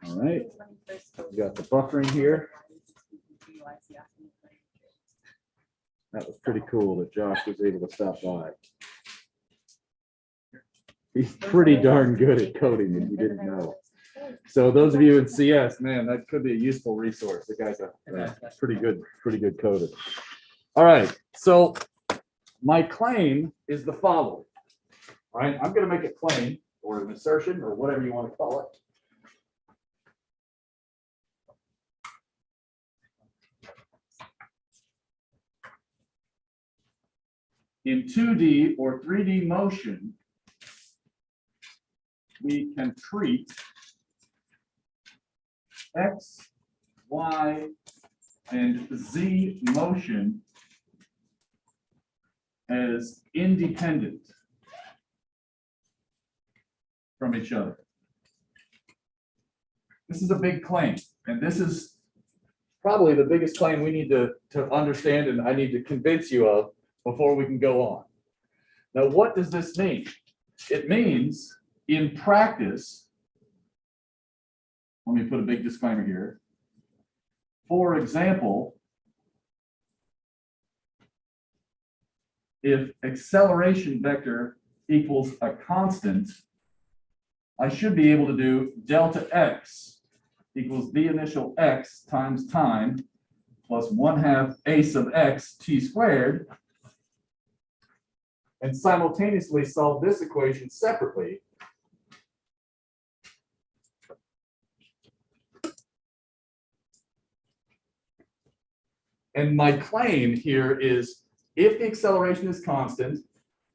All right, we got the buffering here. That was pretty cool that Josh was able to stop by. He's pretty darn good at coding, if you didn't know. So those of you in CS, man, that could be a useful resource. The guy's a pretty good coder. All right, so my claim is the following. All right, I'm going to make a claim or an assertion or whatever you want to call it. In 2D or 3D motion, we can treat X, Y, and Z motion as independent from each other. This is a big claim, and this is probably the biggest claim we need to understand and I need to convince you of before we can go on. Now, what does this mean? It means in practice, let me put a big disclaimer here. For example, if acceleration vector equals a constant, I should be able to do delta x equals the initial x times time plus 1/2 a sub x t squared, and simultaneously solve this equation separately. And my claim here is if the acceleration is constant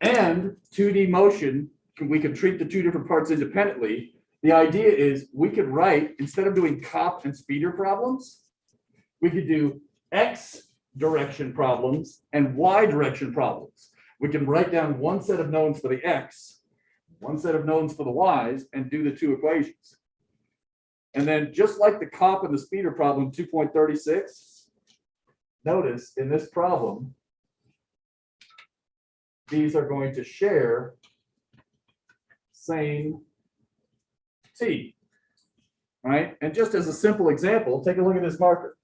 and 2D motion, we can treat the two different parts independently. The idea is we could write, instead of doing cop and speeder problems, we could do X direction problems and Y direction problems. We can write down one set of knowns for the X, one set of knowns for the Y's, and do the two equations. And then just like the cop and the speeder problem 2.36, notice in this problem, these are going to share same t, right? And just as a simple example, take a look at this marker,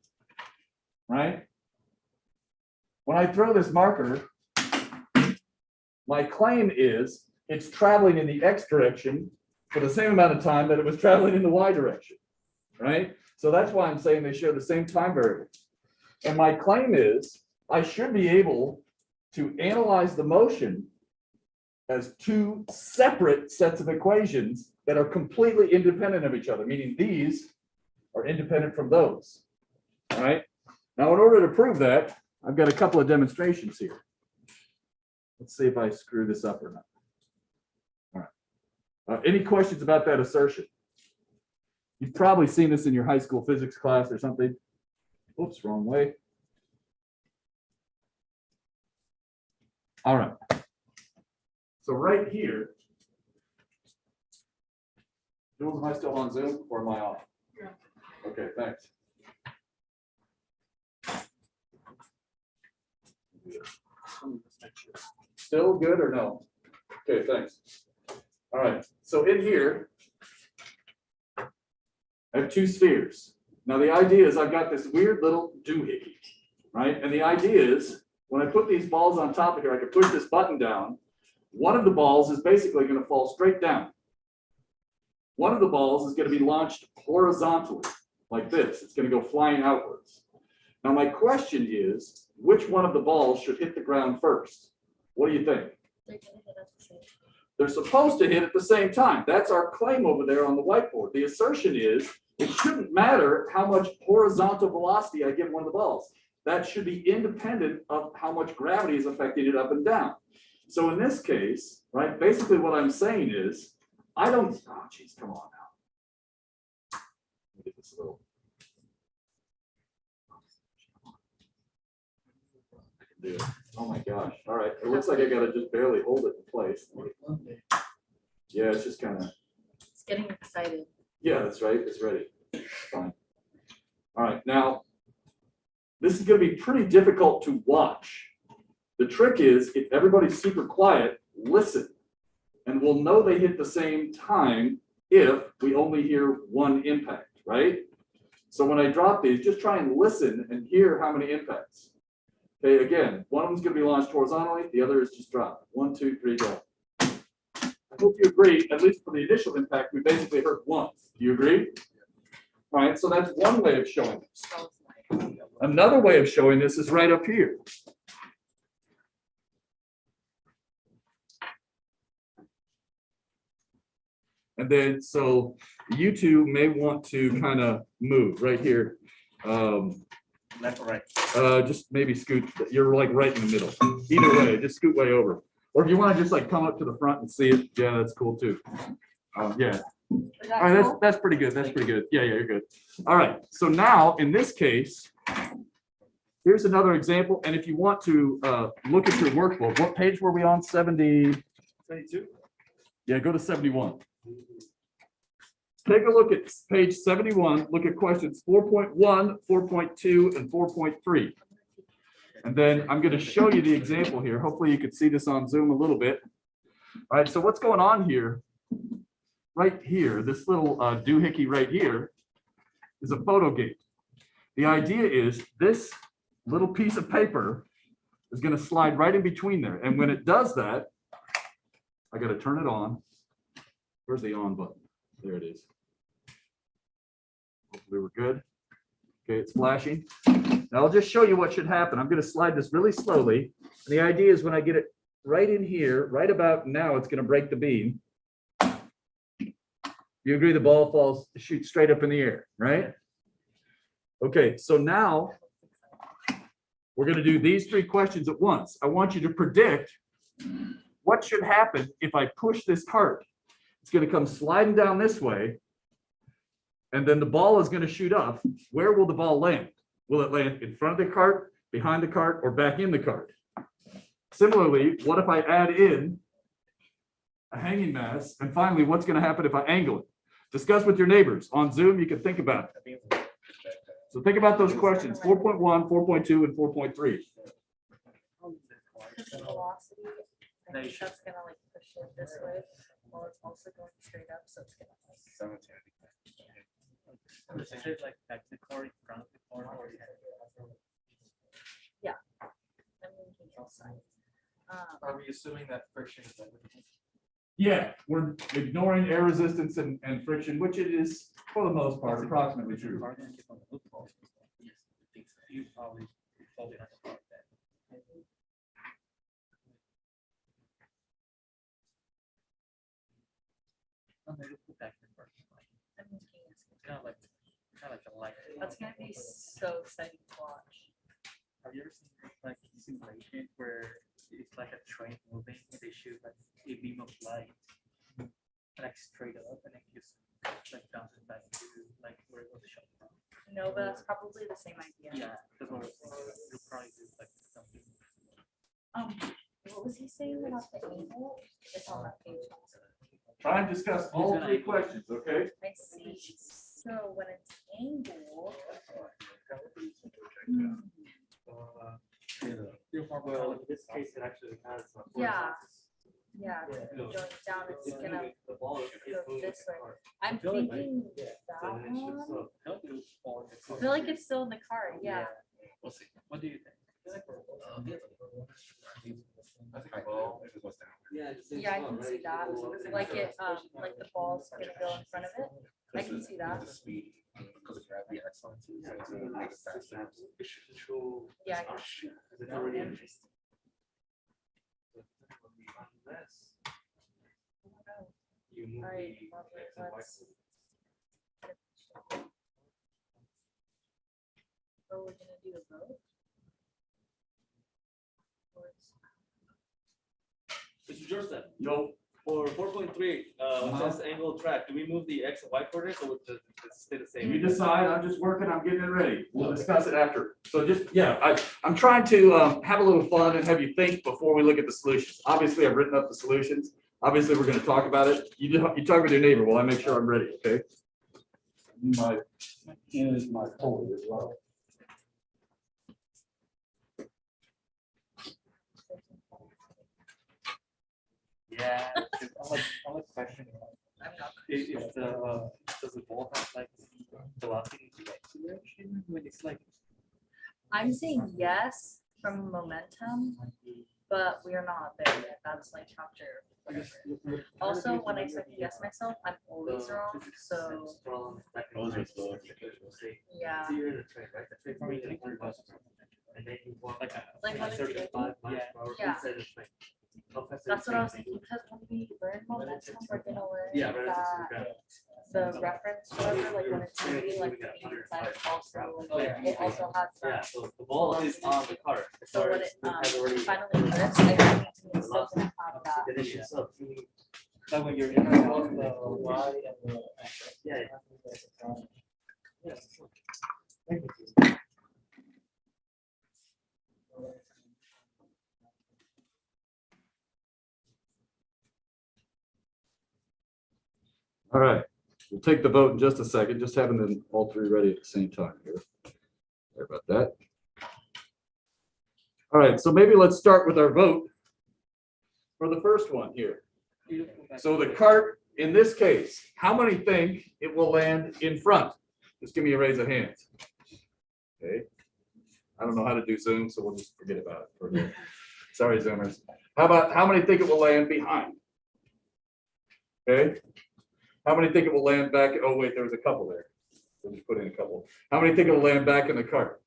right? When I throw this marker, my claim is it's traveling in the X direction for the same amount of time that it was traveling in the Y direction, right? So that's why I'm saying they share the same time variable. And my claim is I should be able to analyze the motion as two separate sets of equations that are completely independent of each other, meaning these are independent from those. All right. Now, in order to prove that, I've got a couple of demonstrations here. Let's see if I screw this up or not. All right. Any questions about that assertion? You've probably seen this in your high school physics class or something. Oops, wrong way. All right. So right here, Jules, am I still on Zoom or am I off? Yeah. Okay, thanks. Still good or no? Okay, thanks. All right, so in here, I have two spheres. Now the idea is I've got this weird little doohickey, right? And the idea is when I put these balls on top of here, I can push this button down. One of the balls is basically going to fall straight down. One of the balls is going to be launched horizontally, like this. It's going to go flying outwards. Now my question is, which one of the balls should hit the ground first? What do you think? They're going to hit at the same time. They're supposed to hit at the same time. That's our claim over there on the whiteboard. The assertion is it shouldn't matter how much horizontal velocity I give one of the balls. That should be independent of how much gravity is affecting it up and down. So in this case, right, basically what I'm saying is, I don't, oh geez, come on now. Let me get this a little. I can do it. Oh my gosh. All right. It looks like I got to just barely hold it in place. Yeah, it's just kind of. It's getting excited. Yeah, that's right. It's ready. Fine. All right. Now, this is going to be pretty difficult to watch. The trick is, if everybody's super quiet, listen. And we'll know they hit the same time if we only hear one impact. right? So when I drop these, just try and listen and hear how many impacts. Okay, again, one of them's going to be launched horizontally, the other is just dropped. 1, 2, 3, go. I hope you agree, at least for the initial impact, we basically heard once. Do you agree? All right, so that's one way of showing this. Another way of showing this is right up here. And then, so you two may want to kind of move right here. Left or right? Just maybe scoot, you're like right in the middle. Either way, just scoot way over. Or if you want to just like come up to the front and see it, yeah, that's cool too. Yeah. All right, that's pretty good. That's pretty good. Yeah, you're good. All right. So now in this case, here's another example. And if you want to look at your workbook, what page were we on? 72? Yeah, go to 71. Take a look at page 71. Look at questions 4.1, 4.2, and 4.3. And then I'm going to show you the example here. Hopefully you can see this on Zoom a little bit. All right, so what's going on here? Right here, this little doohickey right here is a photo gate. The idea is this little piece of paper is going to slide right in between there. And when it does that, I got to turn it on. Where's the on button? There it is. Hopefully we're good. Okay, it's flashing. Now I'll just show you what should happen. I'm going to slide this really slowly. And the idea is when I get it right in here, right about now, it's going to break the beam. You agree the ball falls, shoots straight up in the air, right? Okay, so now we're going to do these 3 questions at once. I want you to predict what should happen if I push this cart. It's going to come sliding down this way, and then the ball is going to shoot up. Where will the ball land? Will it land in front of the cart, behind the cart, or back in the cart? Similarly, what if I add in a hanging mass? And finally, what's going to happen if I angle it? Discuss with your neighbors. On Zoom, you can think about it. So think about those questions, 4.1, 4.2, and 4.3. The velocity, I think that's gonna like push it this way, while it's also going straight up, so it's gonna like. Is it like back the car in front of the car? Yeah. I'm thinking outside. Are we assuming that friction is everything? Yeah, we're ignoring air resistance and friction, which it is for the most part approximately true. Yes, I think so. You probably told it about that. I'm gonna put back the first one. I'm thinking it's Kind of like a light. That's gonna be so exciting to watch. Have you ever seen like simulation where it's like a train moving and they shoot like a beam of light like straight up and then just like bounces back to like where it was shot from? No, but that's probably the same idea. Yeah, that's what I was thinking. You'll probably do like something. What was he saying about the angle? It's on that page. Try and discuss all 3 questions, okay? I see. So when it's angled. Well, in this case, it actually has. Yeah. Yeah, going down, it's gonna go this way. I'm thinking that one. I feel like it's still in the car, yeah. We'll see. What do you think? I think ball, if it goes down. Yeah, I can see that. Like it, like the ball's gonna go in front of it. I can see that. The speed, because of gravity excellence, so it's gonna make it faster. Yeah, I can see that. Interesting. You move All right, the lovely, X and Y. let's. Oh, we're gonna do a vote? Or it's- Mr. Joseph, No. for 4.3, this angle track, do we move the X and Y coordinates or does it stay the same? You decide. I'm just working. I'm getting it ready. We'll discuss it after. So just, yeah, I'm trying to have a little fun and have you think before we look at the solutions. Obviously, I've written up the solutions. Obviously, we're going to talk about it. You talk with your neighbor while I make sure I'm ready, okay? Use my folder as well. Yeah, I'm like questioning. I'm not. If the does the ball have like velocity in the X direction when it's like I'm saying yes from momentum, but we are not there yet. That's like chapter. whatever. Also, when I second guess myself, I'm always wrong. So Those are slow. yeah, So you're in a train, right? The train probably like 100 bucks or something. And then you walk Like, like when it's 35 miles per hour Yeah. inside the train. How fast is that's the what I train? was thinking. Because when we learn momentum, we're gonna learn Yeah, relative to the that ground. the reference, whatever, like when it's moving, like the being inside is also like it also has Yeah, that. so the ball is on the cart. So when it has already- finally drifts, I think it's still gonna have that. And then it shoots up. like when you're in the Y and the X. Yeah. All right, we'll take the vote in just a second, just having them all three ready at the same time here. Sorry about that. All right, so maybe let's start with our vote for the first one here. So the cart, in this case, how many think it will land in front? Just give me a raise of hands. Okay. I don't know how to do Zoom, so we'll just forget about it for a minute. Sorry, Zoomers. How many think it will land behind? Okay. How many think it will land back? Oh, wait, there was a couple there. We'll just put in a couple. How many think it will land back in the cart?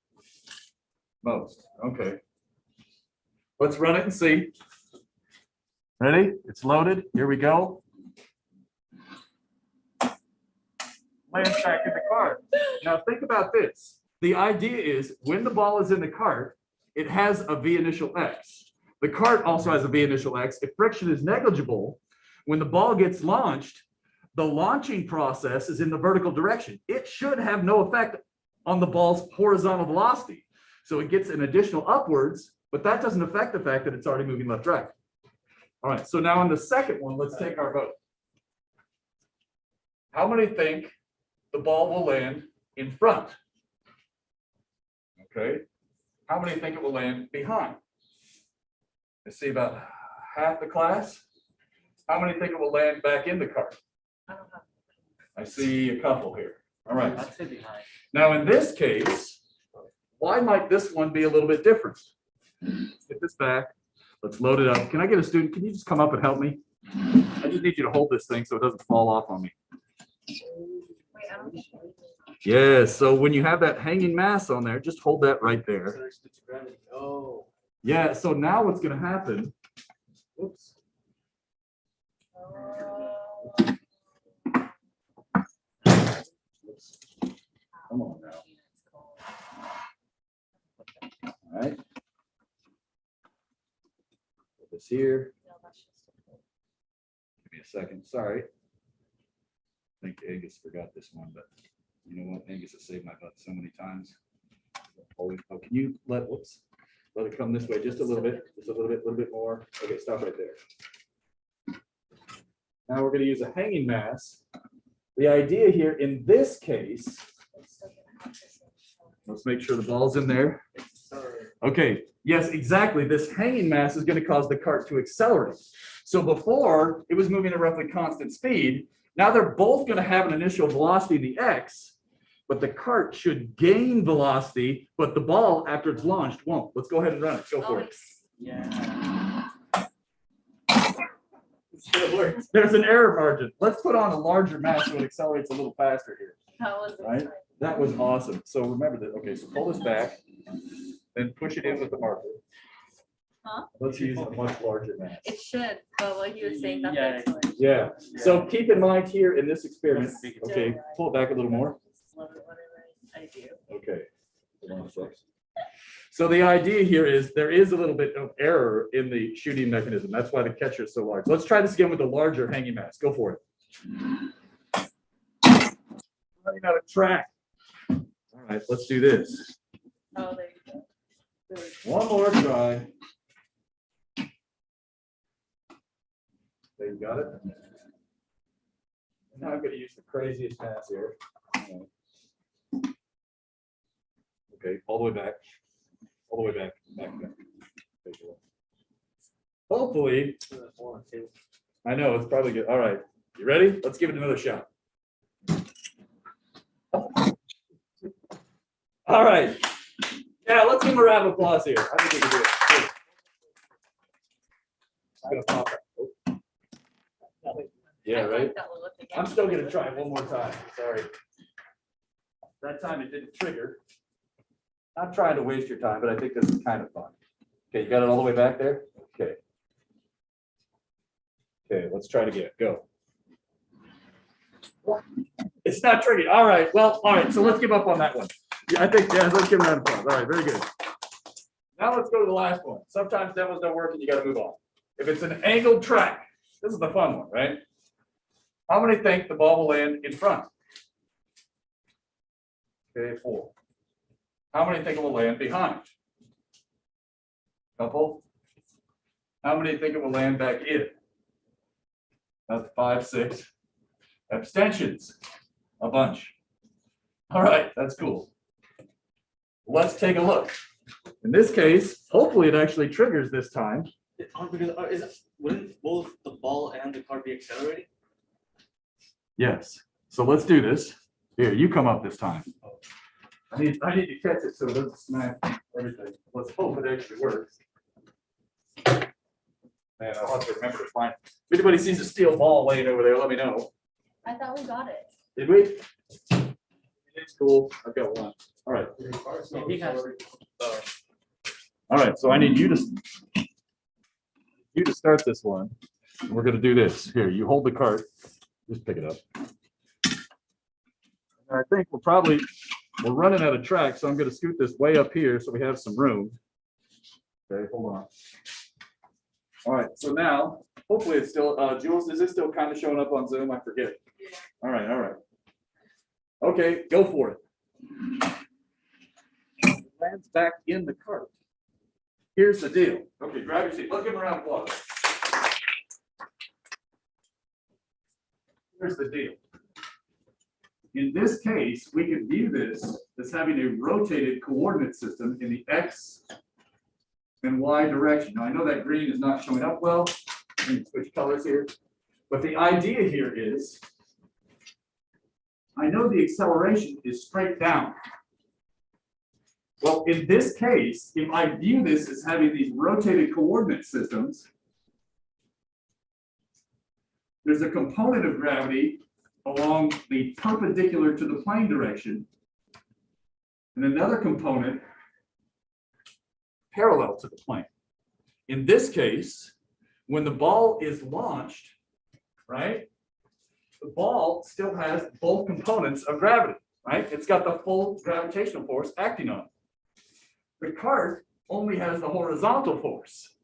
Most. Okay. Let's run it and see. Ready? It's loaded. Here we go. Lands back in the cart. Now think about this. The idea is when the ball is in the cart, it has a V initial X. The cart also has a V initial X. If friction is negligible, when the ball gets launched, the launching process is in the vertical direction. It should have no effect on the ball's horizontal velocity. So it gets an additional upwards, but that doesn't affect the fact that it's already moving left, right. All right, so now on the second one, let's take our vote. How many think the ball will land in front? Okay. How many think it will land behind? I see about half the class. How many think it will land back in the cart? I don't have. I see a couple here. All right. I'd say behind. Now, in this case, why might this one be a little bit different? Let's get this back. Let's load it up. Can I get a student? Can you just come up and help me? I just need you to hold this thing so it doesn't fall off on me. Wait, I don't think. Yes. So when you have that hanging mass on there, just hold that right there. Oh. Yeah. So now what's going to happen? Whoops. Come on now. All right. Put this here. Give me a second. Sorry. I think Angus forgot this one, but you know what? Angus has saved my butt so many times. Oh, can you let it come this way just a little bit, a little bit more. Okay, stop right there. Now we're going to use a hanging mass. The idea here in this case, let's make sure the ball's in there. Okay, yes, exactly. This hanging mass is going to cause the cart to accelerate. So before it was moving at roughly constant speed. Now they're both going to have an initial velocity in the X, but the cart should gain velocity, but the ball after it's launched won't. Let's go ahead and run it. Go for it. Yeah. It works. There's an error margin. Let's put on a larger mass so it accelerates a little faster here. That was Right? That was awesome. So remember that. Okay, so pull this back, then push it in with the marker. Huh? Let's use a much larger mass. It should, but what he was saying, that's Yeah. excellent. Yeah. So keep in mind here in this experiment. Okay, pull it back a little more. Whatever I do. Okay. Hold on a sec. So the idea here is there is a little bit of error in the shooting mechanism. That's why the catcher is so large. Let's try this again with a larger hanging mass. Go for it. Running out of track. All right, let's do this. Oh, there you go. One more try. There you got it. Now I'm going to use the craziest mass here. Okay, all the way back. All the way back. Back. Hopefully, I know it's probably good. All right, you ready? Let's give it another shot. All right. Yeah, let's give him a round of applause here. I think we can do it. Good. I'm gonna pop that. Oh. Yeah, I like right. that look again. I'm still gonna try one more time. Sorry. That time it didn't trigger. Not trying to waste your time, but I think this is kind of fun. Okay, you got it all the way back there? Okay. Okay, let's try it again. Go. It's not triggering. All right. Well, all right. So let's give up on that one. Yeah, I think, yeah, let's give it an applause. All right, very good. Now let's go to the last one. Sometimes demos don't work and you got to move on. If it's an angled track, this is the fun one, right? How many think the ball will land in front? Okay, 4. How many think it will land behind? Couple. How many think it will land back in? That's 5, 6. Abstentions, a bunch. All right, that's cool. Let's take a look. In this case, hopefully it actually triggers this time. Wouldn't both the ball and the car be accelerating? Yes. So let's do this. Here, you come up this time. I need to catch it so it doesn't smack everything. Let's hope it actually works. Man, I'll have to remember to find. If anybody sees a steel ball laying over there, let me know. I thought we got it. Did we? It's cool. I've got one. All right. He has. All right. So I need you to start this one. And we're going to do this. Here, you hold the cart. Just pick it up. And I think we're running out of track, so I'm going to scoot this way up here so we have some room. Okay, hold on. All right. So now, hopefully it's still, Jules, is it still kind of showing up on Zoom? I forget. All right. All right. Okay, go for it. Lands back in the cart. Here's the deal. Okay, grab your seat. Let's give him a round of applause. Here's the deal. In this case, we can view this as having a rotated coordinate system in the X and Y direction. Now, I know that green is not showing up well. Let me switch colors here. But the idea here is, I know the acceleration is straight down. Well, in this case, if I view this as having these rotated coordinate systems, there's a component of gravity along the perpendicular to the plane direction, and another component parallel to the plane. In this case, when the ball is launched, right, the ball still has both components of gravity, right? It's got the full gravitational force acting on it. The cart only has the horizontal force.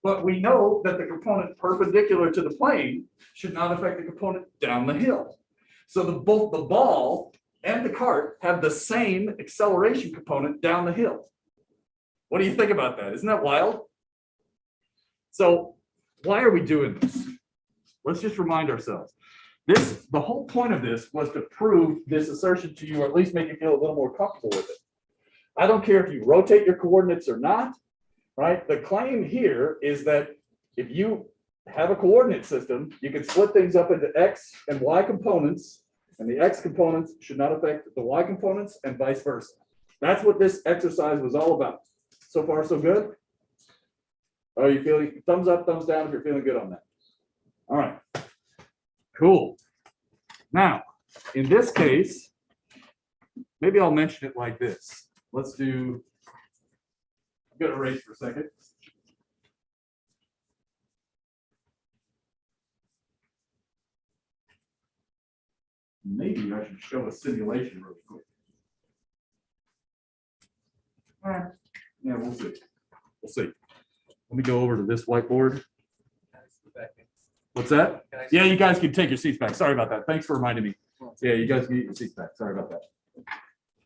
But we know that the component perpendicular to the plane should not affect the component down the hill. So both the ball and the cart have the same acceleration component down the hill. What do you think about that? Isn't that wild? So why are we doing this? Let's just remind ourselves. The whole point of this was to prove this assertion to you, or at least make you feel a little more comfortable with it. I don't care if you rotate your coordinates or not, right? The claim here is that if you have a coordinate system, you can split things up into X and Y components, and the X components should not affect the Y components and vice versa. That's what this exercise was all about. So far, so good? Are you feeling, thumbs up, thumbs down if you're feeling good on that? All right, cool. Now, in this case, maybe I'll mention it like this. Let's do, I'm going to erase for a second. Maybe I should show a simulation real quick. All right. Yeah, we'll see. We'll see. Let me go over to this whiteboard. What's that? Yeah, you guys can take your seats back. Sorry about that. Thanks for reminding me. Yeah, you guys can get your seats back. Sorry about that.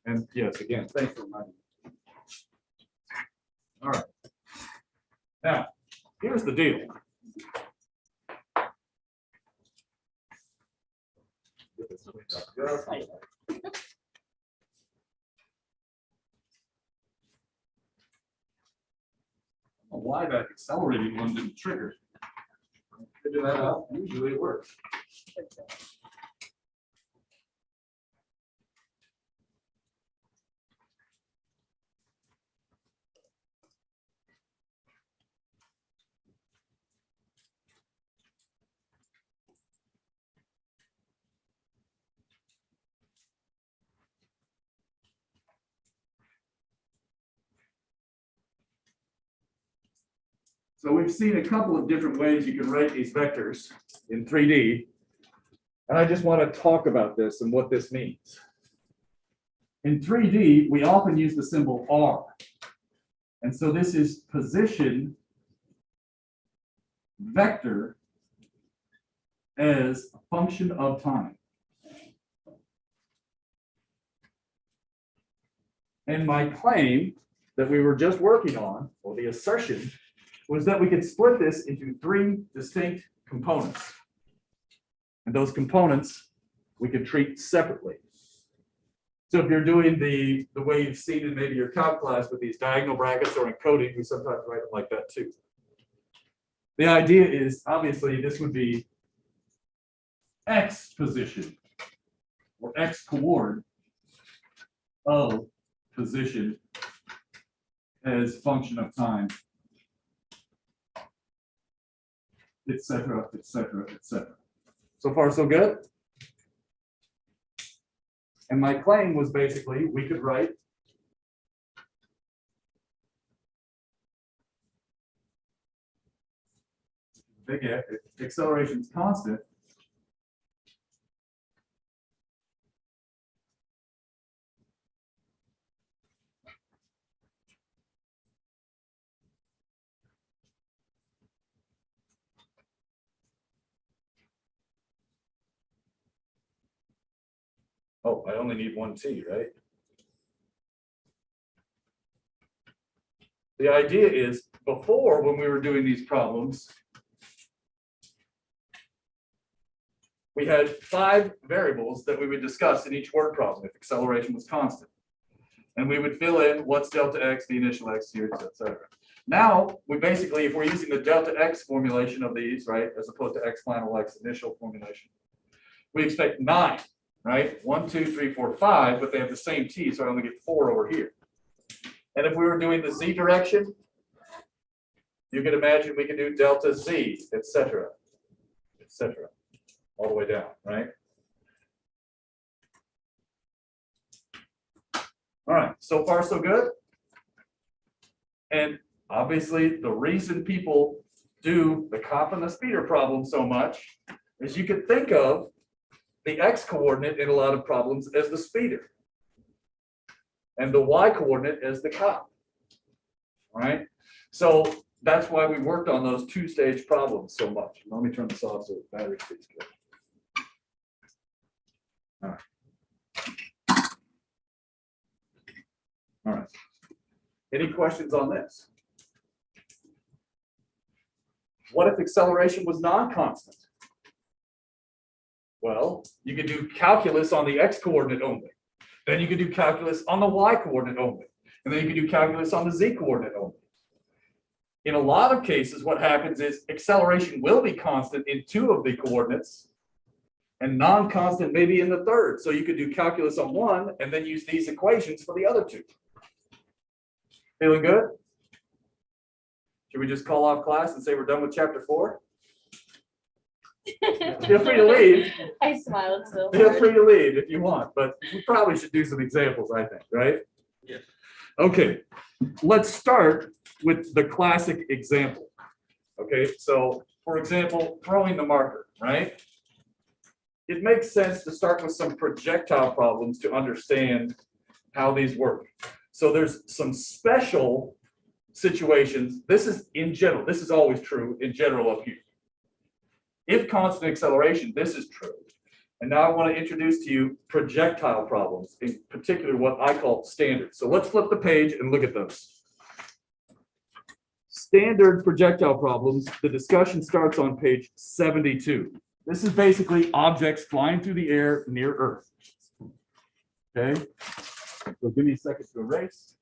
And yes, again, thanks for reminding me. All right. Now, here's the deal. Get this switch up just a little. I don't know why that accelerating one didn't trigger. Figure that out. Usually it works. So we've seen a couple of different ways you can write these vectors in 3D. And I just want to talk about this and what this means. In 3D, we often use the symbol R. And so this is position vector as a function of time. And my claim that we were just working on, or the assertion, was that we could split this into 3 distinct components. And those components we could treat separately. So if you're doing the way you've seen in maybe your calc class with these diagonal brackets or encoding, we sometimes write them like that too. The idea is, obviously, this would be x position or x coord of position as function of time, etc., etc., etc. So far, so good? And my claim was basically we could write big F, if acceleration is constant, oh, I only need one T, right? The idea is before, when we were doing these problems, we had 5 variables that we would discuss in each word problem if acceleration was constant. And we would fill in what's delta x, the initial x here, etc. Now, we basically, if we're using the delta x formulation of these, right, as opposed to x final x initial formulation, we expect 9, right? 1, 2, 3, 4, 5, but they have the same t, so I only get 4 over here. And if we were doing the z direction, you can imagine we could do delta z, etc., etc., all the way down, right? All right, so far so good. And obviously, the reason people do the cop and the speeder problem so much is you could think of the x coordinate in a lot of problems as the speeder, and the y coordinate as the cop. All right, so that's why we worked on those 2-stage problems so much. Let me turn this off so the battery stays good. All right. All right. Any questions on this? What if acceleration was non-constant? Well, you could do calculus on the x coordinate only. Then you could do calculus on the y coordinate only. And then you could do calculus on the z coordinate only. In a lot of cases, what happens is acceleration will be constant in 2 of the coordinates and non-constant maybe in the 3rd. So you could do calculus on 1 and then use these equations for the other 2. Feeling good? Should we just call off class and say we're done with chapter 4? Feel free to leave. I smiled so Feel hard. free to leave if you want, but we probably should do some examples, I think, right? Yes. Okay, let's start with the classic example. Okay, so for example, throwing the marker, right? It makes sense to start with some projectile problems to understand how these work. So there's some special situations. This is in general, this is always true in general up here. If constant acceleration, this is true. And now I want to introduce to you projectile problems, in particular what I call standard. So let's flip the page and look at those. Standard projectile problems, the discussion starts on page 72. This is basically objects flying through the air near Earth. Okay, so give me a second to erase.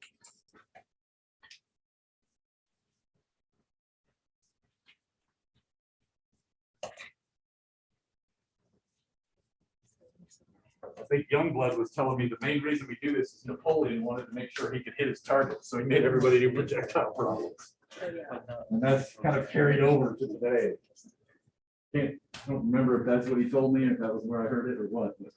I think Youngblood was telling me the main reason we do this is Napoleon wanted to make sure he could hit his target, so he made everybody do projectile problems. Oh, yeah. And that's kind of carried over to today. I don't remember if that's what he told me, or if that was where I heard it or what. But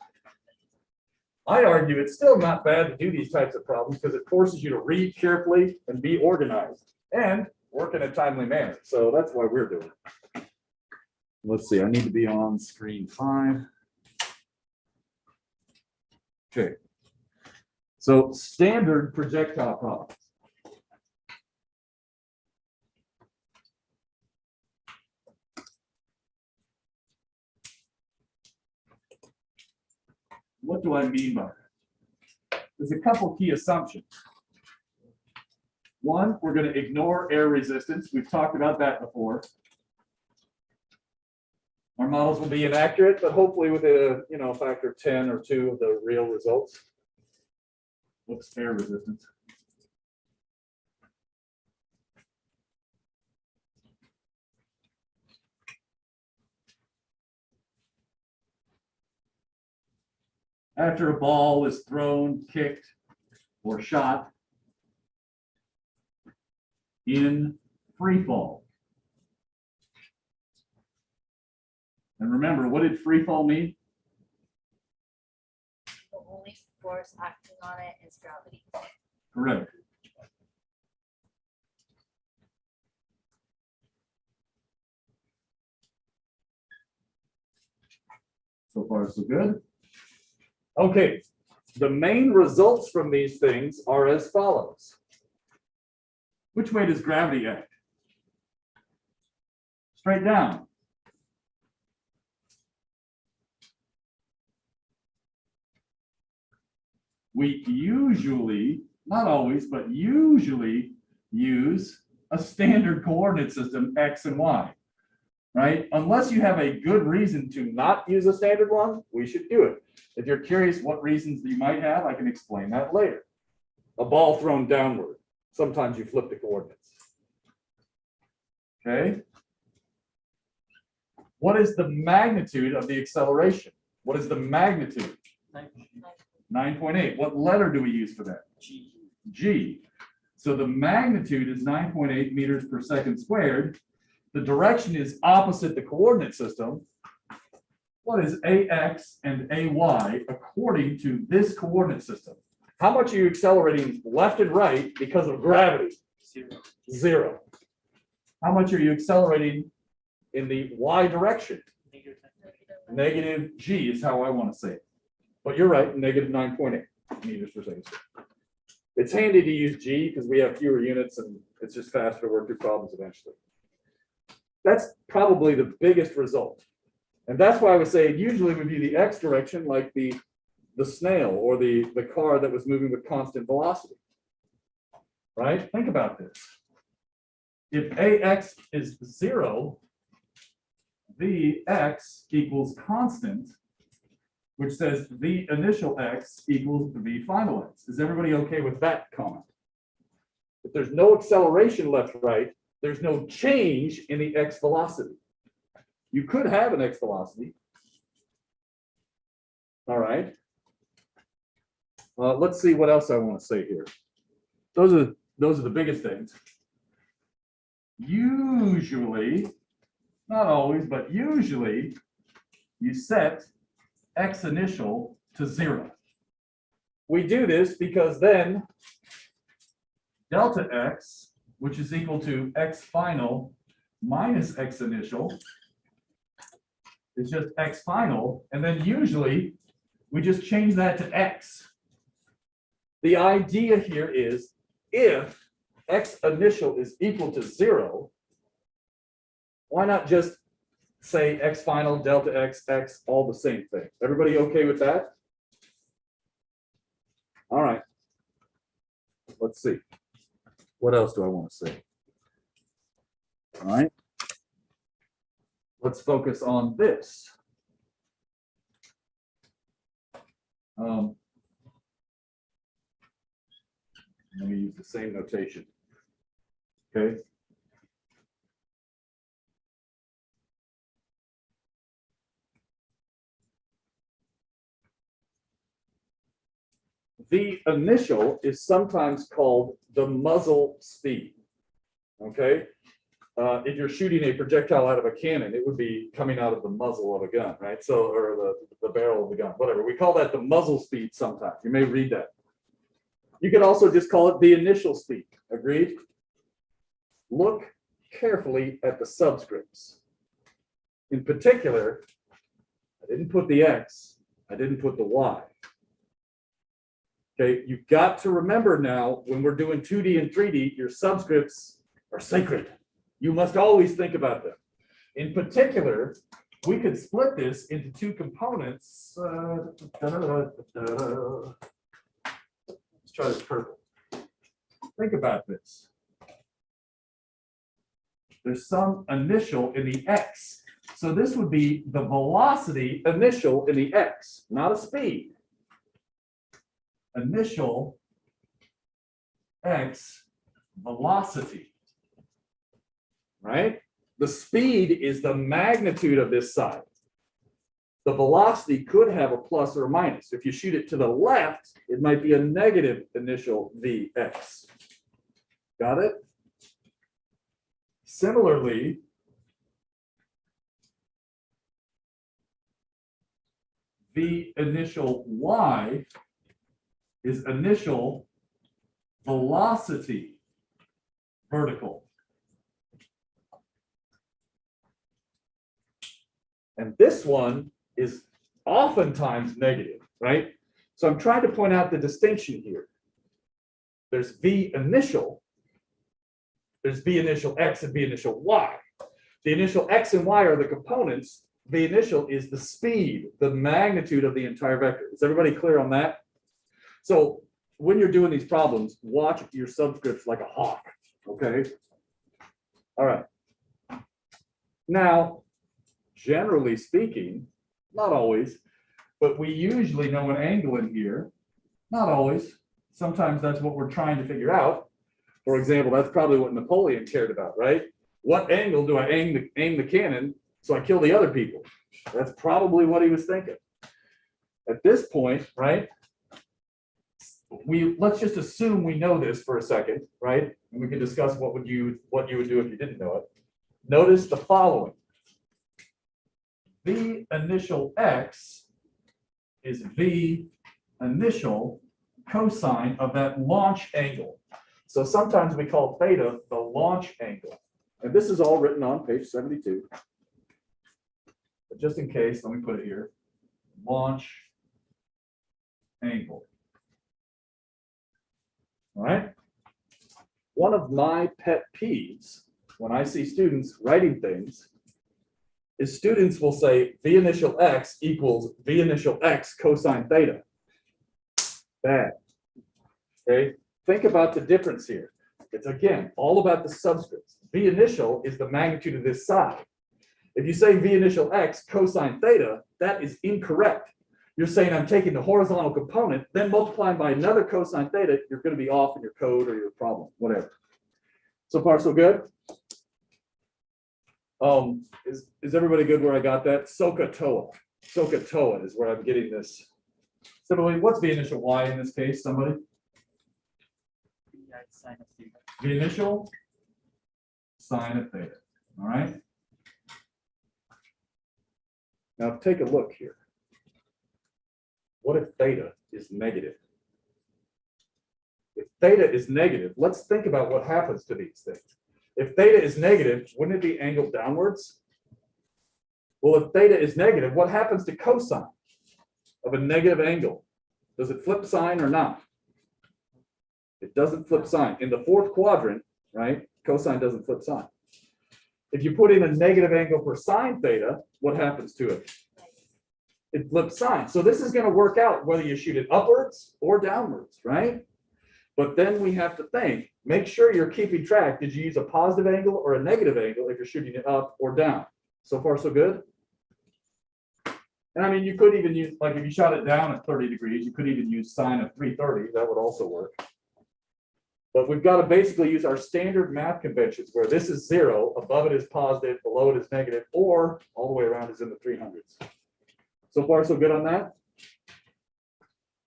I argue it's still not bad to do these types of problems because it forces you to read carefully and be organized. And work in a timely manner. So that's why we're doing it. Let's see, I need to be on screen 5. Okay. So standard projectile problems. What do I mean by that? There's a couple key assumptions. One, we're going to ignore air resistance. We've talked about that before. Our models will be inaccurate, but hopefully with a factor of 10 or 2 of the real results. What's air resistance? After a ball is thrown, kicked, or shot in free fall. And remember, what did free fall mean? The only force acting on it is gravity. Correct. So far, so good. Okay, the main results from these things are as follows. Which way does gravity act? Straight down. We usually, not always, but usually use a standard coordinate system, X and Y, right? Unless you have a good reason to not use a standard one, we should do it. If you're curious what reasons you might have, I can explain that later. A ball thrown downward. Sometimes you flip the coordinates. Okay. What is the magnitude of the acceleration? What is the magnitude? 9.8. What letter do we use for that? G. G. So the magnitude is 9.8 meters per second squared. The direction is opposite the coordinate system. What is AX and AY according to this coordinate system? How much are you accelerating left and right because of gravity? 0. 0. How much are you accelerating in the Y direction? Negative G is how I want to say it. But you're right, negative 9.8 meters per second squared. It's handy to use G because we have fewer units and it's just faster to work through problems eventually. That's probably the biggest result. And that's why I would say usually we view the X direction like the snail or the car that was moving with constant velocity. Right? Think about this. If AX is 0, VX equals constant, which says V initial X equals V final X. Is everybody okay with that comment? If there's no acceleration left, right, there's no change in the X velocity. You could have an X velocity. All right. Let's see what else I want to say here. Those are the biggest things. Usually, not always, but usually, you set X initial to 0. We do this because then delta X, which is equal to X final minus X initial, is just X final, and then usually we just change that to X. The idea here is if X initial is equal to 0, why not just say X final, delta X, X, all the same thing? Everybody okay with that? All right. Let's see. What else do I want to say? All right. Let's focus on this. Let me use the same notation. Okay. The initial is sometimes called the muzzle speed. Okay. If you're shooting a projectile out of a cannon, it would be coming out of the muzzle of a gun, right? So, or the barrel of the gun, whatever. We call that the muzzle speed sometimes. You may read that. You could also just call it the initial speed. Agreed? look carefully at the subscripts. In particular, I didn't put the X, I didn't put the Y. Okay, you've got to remember now, when we're doing 2D and 3D, your subscripts are sacred. You must always think about them. In particular, we could split this into two components. Let's try this purple. Think about this. There's some initial in the X. So this would be the velocity initial in the X, not a speed. Initial X velocity, right? The speed is the magnitude of this side. The velocity could have a plus or a minus. If you shoot it to the left, it might be a negative initial Vx. Got it? Similarly, V initial Y is initial velocity vertical. And this one is oftentimes negative, right? So I'm trying to point out the distinction here. There's V initial, there's V initial X and V initial Y. The initial X and Y are the components. The initial is the speed, the magnitude of the entire vector. Is everybody clear on that? So when you're doing these problems, watch your subscripts like a hawk, okay? All right. Now, generally speaking, not always, but we usually know an angle in here. Not always. Sometimes that's what we're trying to figure out. For example, that's probably what Napoleon cared about, right? What angle do I aim the cannon so I kill the other people? That's probably what he was thinking. At this point, right? Let's just assume we know this for a second, right? And we can discuss what you would do if you didn't know it. Notice the following. V initial X is V initial cosine of that launch angle. So sometimes we call theta the launch angle. And this is all written on page 72. But just in case, let me put it here. Launch angle. All right. One of my pet peeves when I see students writing things is students will say V initial X equals V initial X cosine theta. Bad. Okay. Think about the difference here. It's again all about the subscripts. V initial is the magnitude of this side. If you say V initial X cosine theta, that is incorrect. You're saying I'm taking the horizontal component, then multiplying by another cosine theta, you're going to be off in your code or your problem, whatever. So far, so good? Is everybody good where I got that? SOHCAHTOA. SOHCAHTOA is where I'm getting this. Similarly, what's the initial Y in this case, somebody? Sine of theta. The initial sine of theta, all right? Now take a look here. What if theta is negative? If theta is negative, let's think about what happens to these things. If theta is negative, wouldn't it be angled downwards? Well, if theta is negative, what happens to cosine of a negative angle? Does it flip sign or not? It doesn't flip sign. In the fourth quadrant, right, cosine doesn't flip sign. If you put in a negative angle for sine theta, what happens to it? It flips sign. So this is going to work out whether you shoot it upwards or downwards, right? But then we have to think, make sure you're keeping track. Did you use a positive angle or a negative angle if you're shooting it up or down? So far, so good? And I mean, you could even use, like if you shot it down at 30 degrees, you could even use sine of 330. That would also work. But we've got to basically use our standard math conventions where this is 0, above it is positive, below it is negative, or all the way around is in the 300s. So far, so good on that?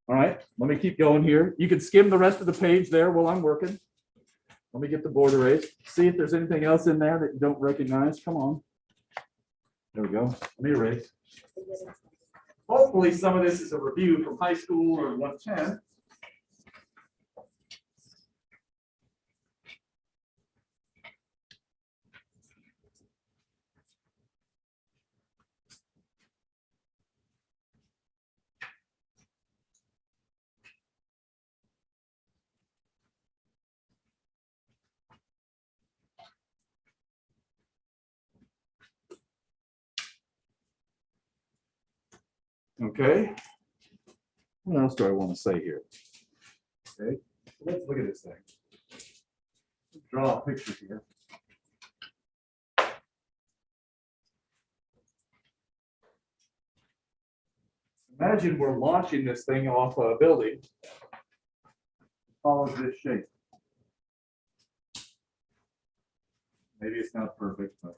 All right, let me keep going here. You can skim the rest of the page there while I'm working. Let me get the board erased. See if there's anything else in there that you don't recognize. Come on. There we go. Let me erase. Hopefully some of this is a review from high school or 110. Okay. What else do I want to say here? Okay, let's look at this thing. Let's draw a picture here. Imagine we're launching this thing off a building. Follows this shape. Maybe it's not perfect, but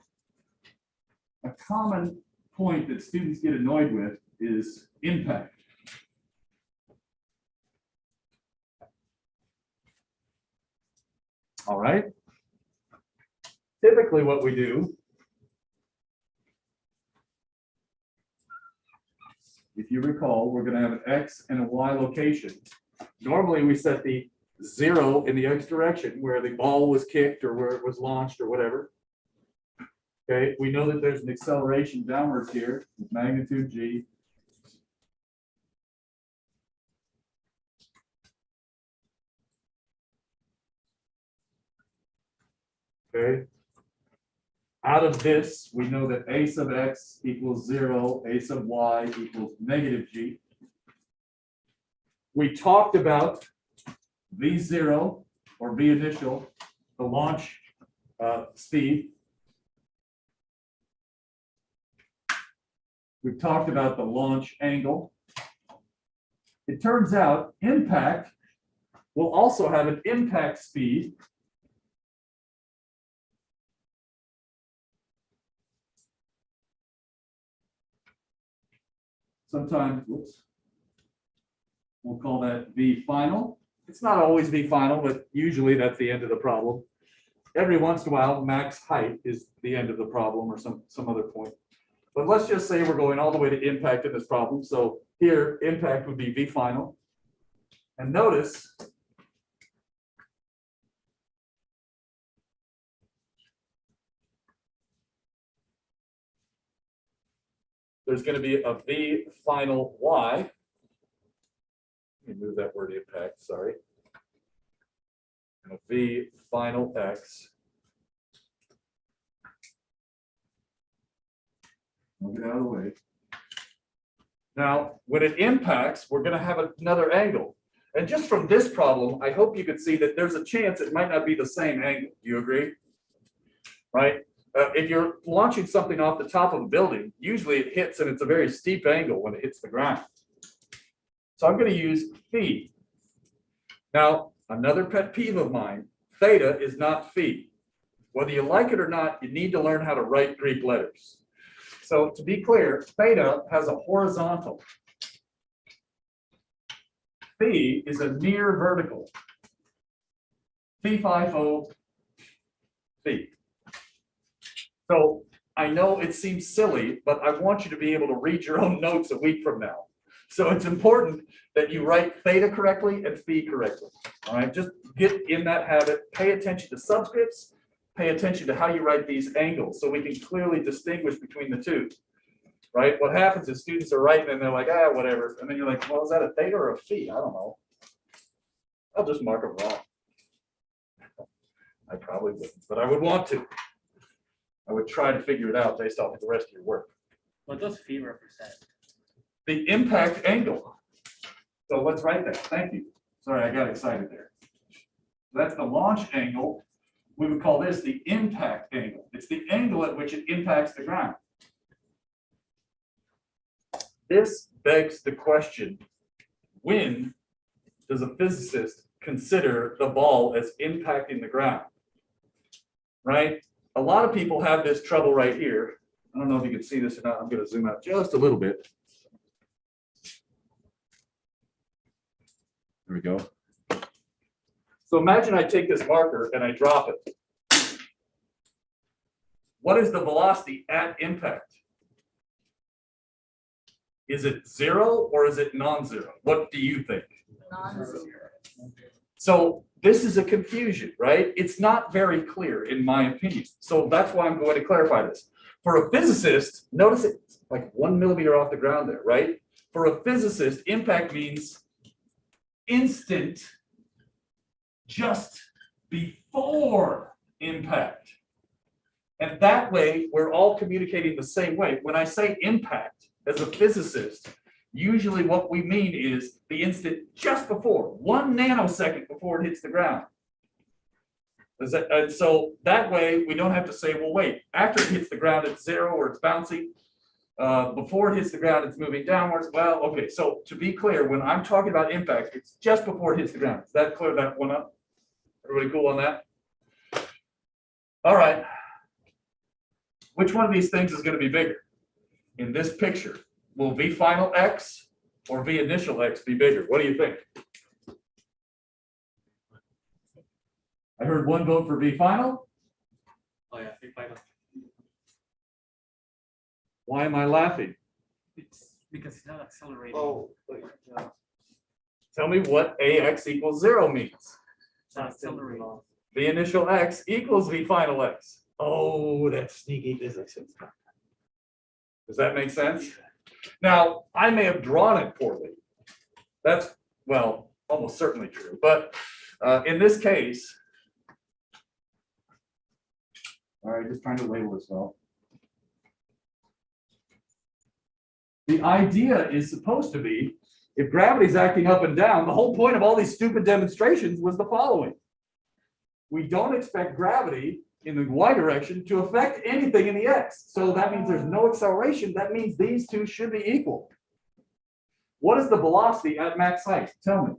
a common point that students get annoyed with is impact. All right. Typically what we do, if you recall, we're going to have an X and a Y location. Normally we set the 0 in the X direction where the ball was kicked or where it was launched or whatever. Okay, we know that there's an acceleration downwards here with magnitude G. Okay. Out of this, we know that a sub x equals 0, a sub y equals negative g. We talked about v0 or v initial, the launch speed. We've talked about the launch angle. It turns out impact will also have an impact speed. Sometimes, whoops, we'll call that V final. It's not always V final, but usually that's the end of the problem. Every once in a while, max height is the end of the problem or some other point. But let's just say we're going all the way to impact in this problem. So here, impact would be V final. And notice there's going to be a V final Y. Let me move that word impact, sorry. And a V final X. I'll get out of the way. Now, when it impacts, we're going to have another angle. And just from this problem, I hope you could see that there's a chance it might not be the same angle. Do you agree? Right? If you're launching something off the top of a building, usually it hits and it's a very steep angle when it hits the ground. So I'm going to use phi. Now, another pet peeve of mine, theta is not phi. Whether you like it or not, you need to learn how to write Greek letters. So to be clear, theta has a horizontal. Phi is a near vertical. Phi FIFO phi. So I know it seems silly, but I want you to be able to read your own notes a week from now. So it's important that you write theta correctly and phi correctly. All right, just get in that habit. Pay attention to subscripts. Pay attention to how you write these angles so we can clearly distinguish between the two. Right? What happens is students are writing and they're like, ah, whatever. And then you're like, well, is that a theta or a phi? I don't know. I'll just mark them wrong. I probably wouldn't, but I would want to. I would try to figure it out based off of the rest of your work. What does phi represent? The impact angle. So let's write that. Thank you. Sorry, I got excited there. That's the launch angle. We would call this the impact angle. It's the angle at which it impacts the ground. This begs the question, when does a physicist consider the ball as impacting the ground? Right? A lot of people have this trouble right here. I don't know if you can see this or not. I'm going to zoom out just a little bit. There we go. So imagine I take this marker and I drop it. What is the velocity at impact? Is it 0 or is it non-zero? What do you think? Non-zero. So this is a confusion, right? It's not very clear in my opinion. So that's why I'm going to clarify this. For a physicist, notice it's like 1 millimeter off the ground there, right? For a physicist, impact means instant just before impact. And that way, we're all communicating the same way. When I say impact, as a physicist, Usually what we mean is the instant just before, 1 nanosecond before it hits the ground. And so that way we don't have to say, well, wait, after it hits the ground, it's 0 or it's bouncing. Before it hits the ground, it's moving downwards. Well, okay, so to be clear, when I'm talking about impact, it's just before it hits the ground. Is that clear, that one up? Everybody cool on that? All right. Which one of these things is going to be bigger? In this picture, will V final X or V initial X be bigger? What do you think? I heard one vote for V final. Oh, yeah, big final. Why am I laughing? It's because it's not accelerating. Oh, Tell me what AX equals 0 means. It's not accelerating. V initial X equals V final X. Oh, that's sneaky physics. Does that make sense? Now, I may have drawn it poorly. That's, well, almost certainly true. But in this case, all right, just trying to label this well. The idea is supposed to be, if gravity's acting up and down, the whole point of all these stupid demonstrations was the following. We don't expect gravity in the y direction to affect anything in the x. So that means there's no acceleration. That means these two should be equal. What is the velocity at max height? Tell me.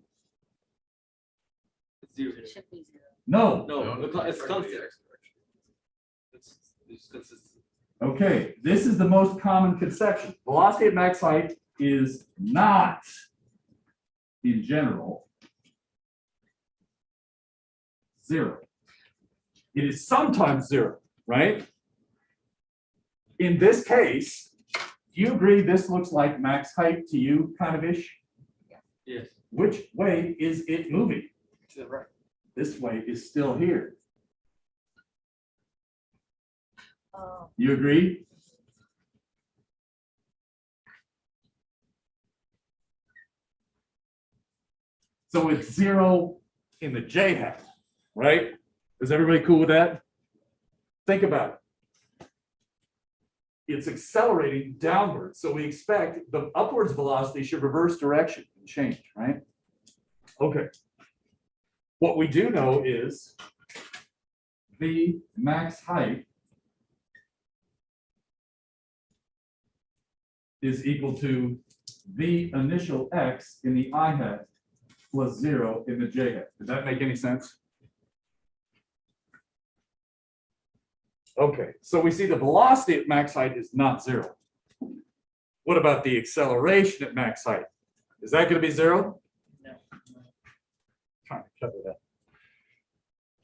it's 0. It should be 0. No. No, it's constant. It's consistent. Okay, this is the most common conception. Velocity at max height is not, in general, 0. It is sometimes 0, right? In this case, do you agree this looks like max height to you, kind of ish? Yes. Which way is it moving? To the right. This way is still here. Oh, You agree? So it's 0 in the j hat, right? Is everybody cool with that? Think about it. It's accelerating downward, so we expect the upwards velocity should reverse direction and change, right? Okay. What we do know is the max height is equal to V initial X in the I hat plus 0 in the j hat. Does that make any sense? Okay, so we see the velocity at max height is not 0. What about the acceleration at max height? Is that going to be 0? No. Trying to cover that.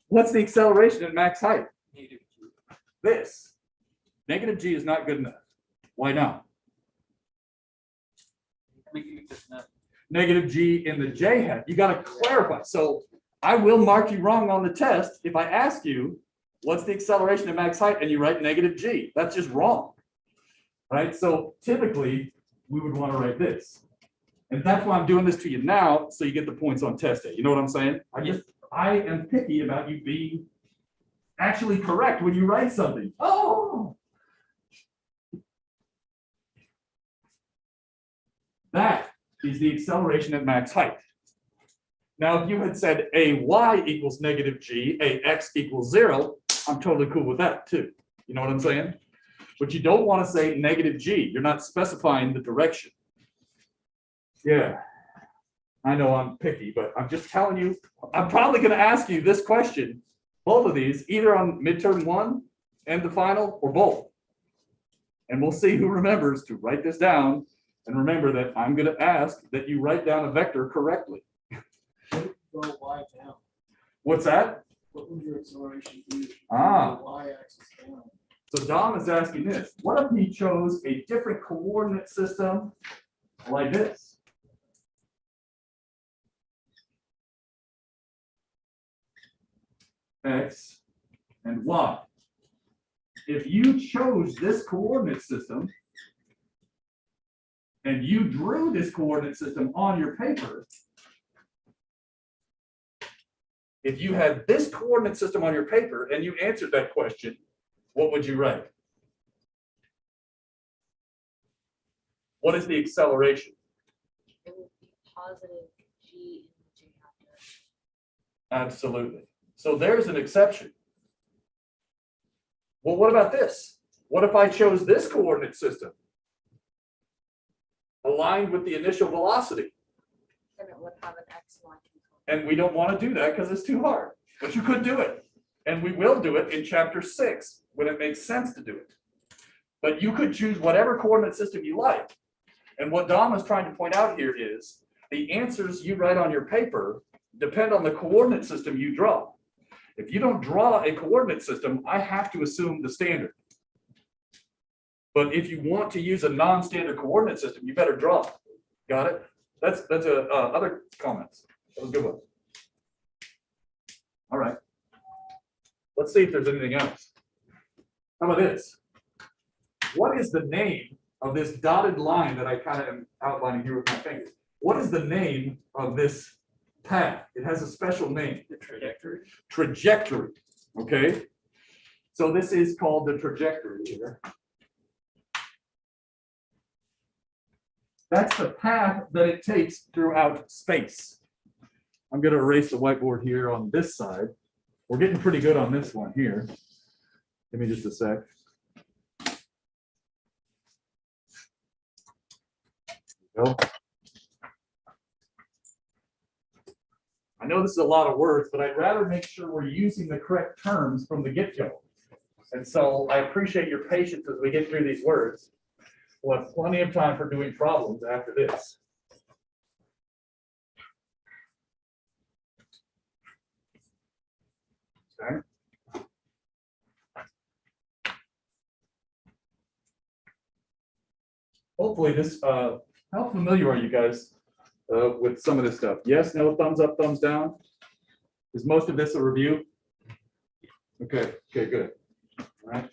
What's the acceleration at max height? Negative G. This. Negative g is not good enough. Why not? Making it not. Negative g in the j hat. You got to clarify. So I will mark you wrong on the test if I ask you what's the acceleration at max height and you write negative g. That's just wrong. Right? So typically we would want to write this. And that's why I'm doing this to you now, so you get the points on test day. You know what I'm saying? I am picky about you being actually correct when you write something. Oh. That is the acceleration at max height. Now, if you had said AY equals negative g, AX equals 0, I'm totally cool with that too. You know what I'm saying? But you don't want to say negative g. You're not specifying the direction. Yeah, I know I'm picky, but I'm just telling you, I'm probably going to ask you this question, both of these, either on midterm 1 and the final, or both. And we'll see who remembers to write this down. And remember that I'm going to ask that you write down a vector correctly. Go y down. What's that? What would your acceleration be? Ah. The y-axis down. So Dom is asking this. What if he chose a different coordinate system like this? X and Y. If you chose this coordinate system and you drew this coordinate system on your paper, if you had this coordinate system on your paper and you answered that question, what would you write? What is the acceleration? positive G in the J chapter. Absolutely. So there's an exception. Well, what about this? What if I chose this coordinate system? Aligned with the initial velocity. Then it would have an X, Y component. And we don't want to do that because it's too hard. But you could do it. And we will do it in chapter 6 when it makes sense to do it. But you could choose whatever coordinate system you like. And what Dom is trying to point out here is the answers you write on your paper depend on the coordinate system you draw. If you don't draw a coordinate system, I have to assume the standard. But if you want to use a non-standard coordinate system, you better draw it. Got it? That's other comments. That was a good one. All right. Let's see if there's anything else. How about this? What is the name of this dotted line that I kind of am outlining here with my fingers? What is the name of this path? It has a special name. The trajectory. Trajectory. Okay. So this is called the trajectory here. That's the path that it takes throughout space. I'm going to erase the whiteboard here on this side. We're getting pretty good on this one here. Give me just a sec. There we go. I know this is a lot of words, but I'd rather make sure we're using the correct terms from the get-go. And so I appreciate your patience as we get through these words. We'll have plenty of time for doing problems after this. Okay. Hopefully this, how familiar are you guys with some of this stuff? Yes, no, thumbs up, thumbs down? Is most of this a review? Okay, good. All right.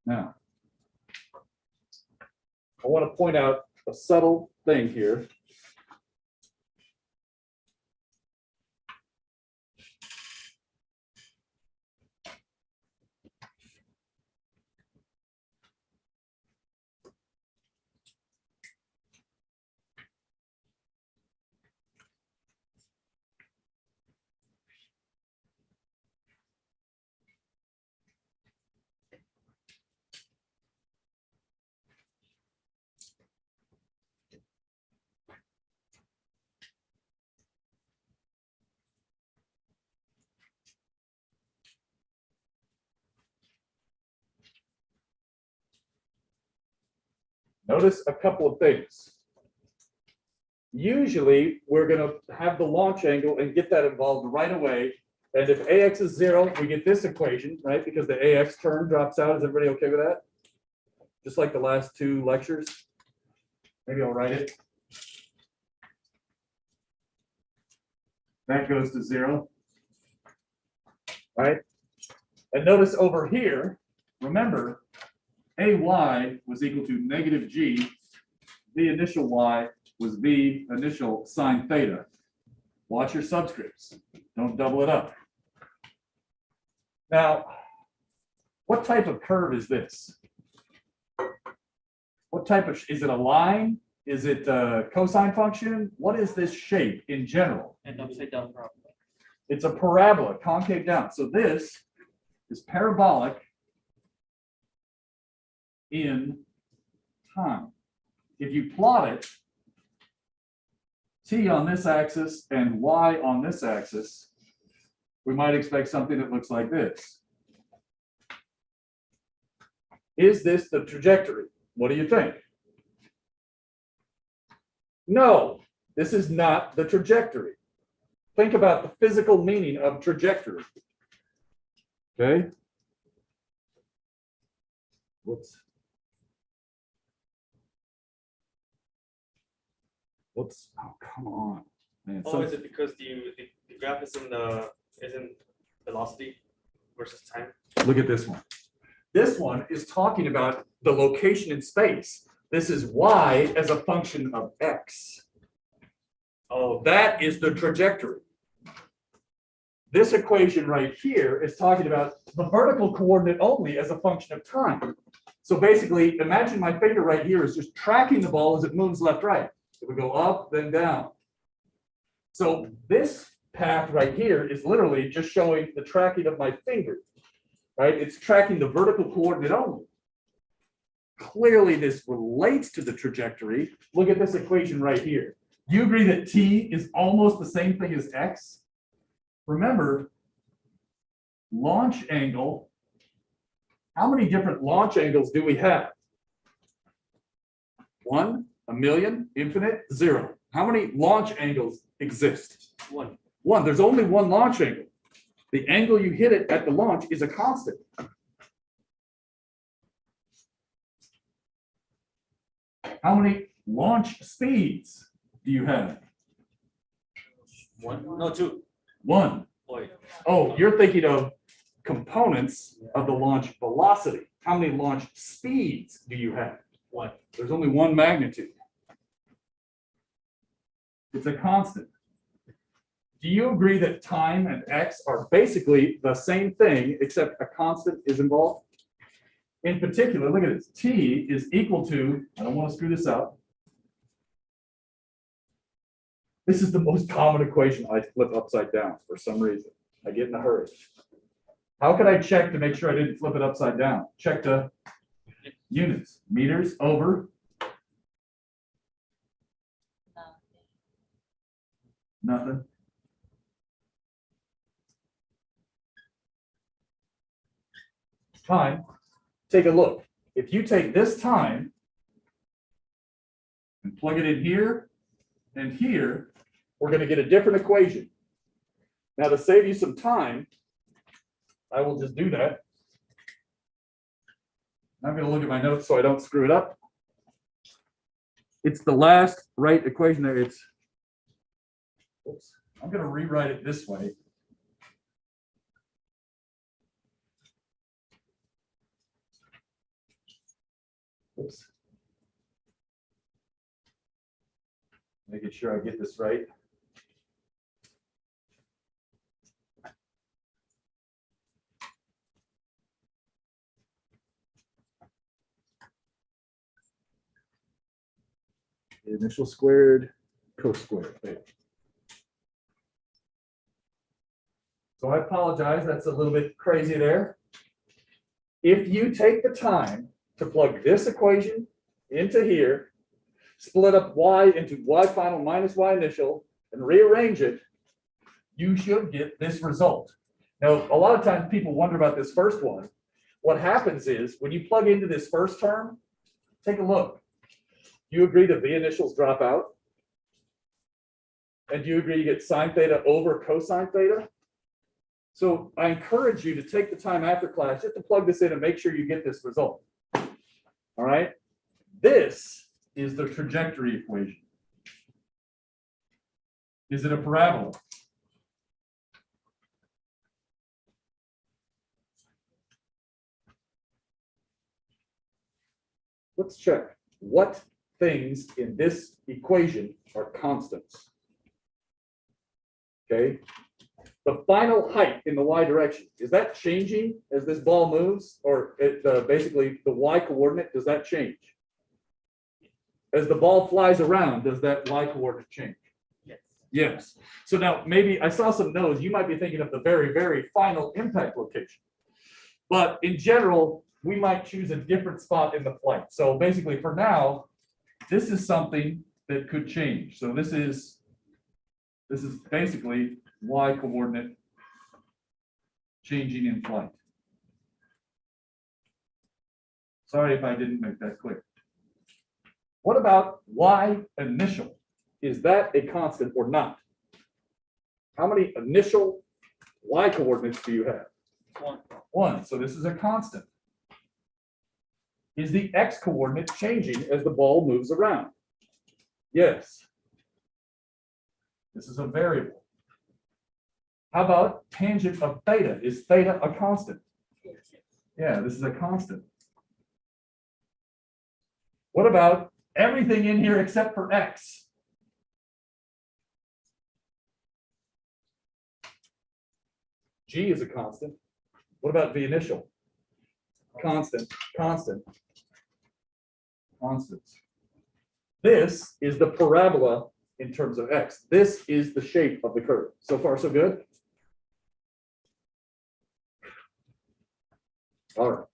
Now, I want to point out a subtle thing here. Notice a couple of things. Usually, we're going to have the launch angle and get that involved right away. And if AX is 0, we get this equation, right? Because the AX term drops out. Is everybody okay with that? Just like the last 2 lectures. Maybe I'll write it. That goes to 0. Right? And notice over here, remember, AY was equal to negative G. V initial Y was V initial sine theta. Watch your subscripts. Don't double it up. Now, what type of curve is this? What type of, is it a line? Is it a cosine function? What is this shape in general? And upside down problem. It's a parabola, concave down. So this is parabolic in time. If you plot it, t on this axis and y on this axis, we might expect something that looks like this. Is this the trajectory? What do you think? No, this is not the trajectory. Think about the physical meaning of trajectory. Okay. Whoops. Whoops. Oh, come on. Man, Oh, is it because the graph isn't velocity versus time? look at this one. This one is talking about the location in space. This is y as a function of x. Oh, that is the trajectory. This equation right here is talking about the vertical coordinate only as a function of time. So basically, imagine my finger right here is just tracking the ball as it moves left, right. It would go up, then down. So this path right here is literally just showing the tracking of my finger, right? It's tracking the vertical coordinate only. Clearly, this relates to the trajectory. Look at this equation right here. Do you agree that t is almost the same thing as x? Remember, launch angle. How many different launch angles do we have? 1, a million, infinite, 0. How many launch angles exist? One. There's only one launch angle. The angle you hit it at the launch is a constant. How many launch speeds do you have? 1, no, 2. 1. Boy, Oh, you're thinking of components of the launch velocity. How many launch speeds do you have? 1. There's only one magnitude. It's a constant. Do you agree that time and x are basically the same thing, except a constant is involved? In particular, look at this. T is equal to, I don't want to screw this up. This is the most common equation I flip upside down for some reason. I get in a hurry. How could I check to make sure I didn't flip it upside down? Check the units. Meters over nothing. Time. Take a look. If you take this time and plug it in here and here, we're going to get a different equation. Now, to save you some time, I will just do that. I'm going to look at my notes so I don't screw it up. It's the last right equation there. It's, oops, I'm going to rewrite it this way. Oops. Making sure I get this right. The initial squared, co-squared. So I apologize, that's a little bit crazy there. If you take the time to plug this equation into here, split up y into y final minus y initial, and rearrange it, you should get this result. Now, a lot of times people wonder about this first one. What happens is when you plug into this first term, take a look. Do you agree that v initials drop out? And do you agree you get sine theta over cosine theta? So I encourage you to take the time after class just to plug this in and make sure you get this result. All right. This is the trajectory equation. Is it a parabola? Let's check. What things in this equation are constants? Okay. The final height in the y direction, is that changing as this ball moves? Or basically the y coordinate, does that change? As the ball flies around, does that y coordinate change? Yes. Yes. So now maybe I saw some no's. You might be thinking of the very, very final impact location. But in general, we might choose a different spot in the flight. So basically for now, this is something that could change. So this is basically y coordinate changing in flight. Sorry if I didn't make that clear. What about y initial? Is that a constant or not? How many initial y coordinates do you have? 1. 1. So this is a constant. Is the x coordinate changing as the ball moves around? Yes. This is a variable. How about tangent of theta? Is theta a constant? Yeah, this is a constant. What about everything in here except for x? G is a constant. What about v initial? Constant, constant. constants. This is the parabola in terms of x. This is the shape of the curve. So far, so good? All right.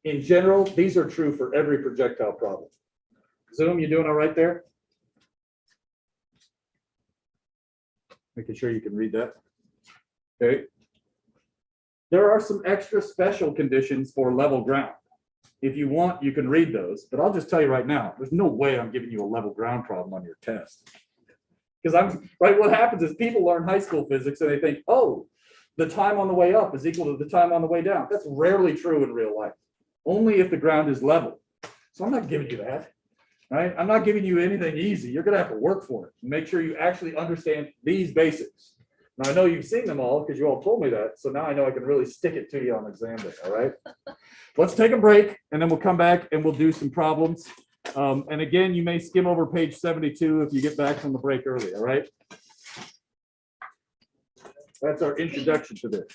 In general, these are true for every projectile problem. Zoom, you doing all right there? Making sure you can read that. Okay. There are some extra special conditions for level ground. If you want, you can read those, but I'll just tell you right now, there's no way I'm giving you a level ground problem on your test. Because what happens is people learn high school physics and they think, oh, the time on the way up is equal to the time on the way down. That's rarely true in real life. Only if the ground is level. So I'm not giving you that, right? I'm not giving you anything easy. You're gonna have to work for it. Make sure you actually understand these basics. Now I know you've seen them all because you all told me that. So now I know I can really stick it to you on exam day, all right? Let's take a break and then we'll come back and we'll do some problems. And again, you may skim over page 72 if you get back from the break early, all right? That's our introduction to this.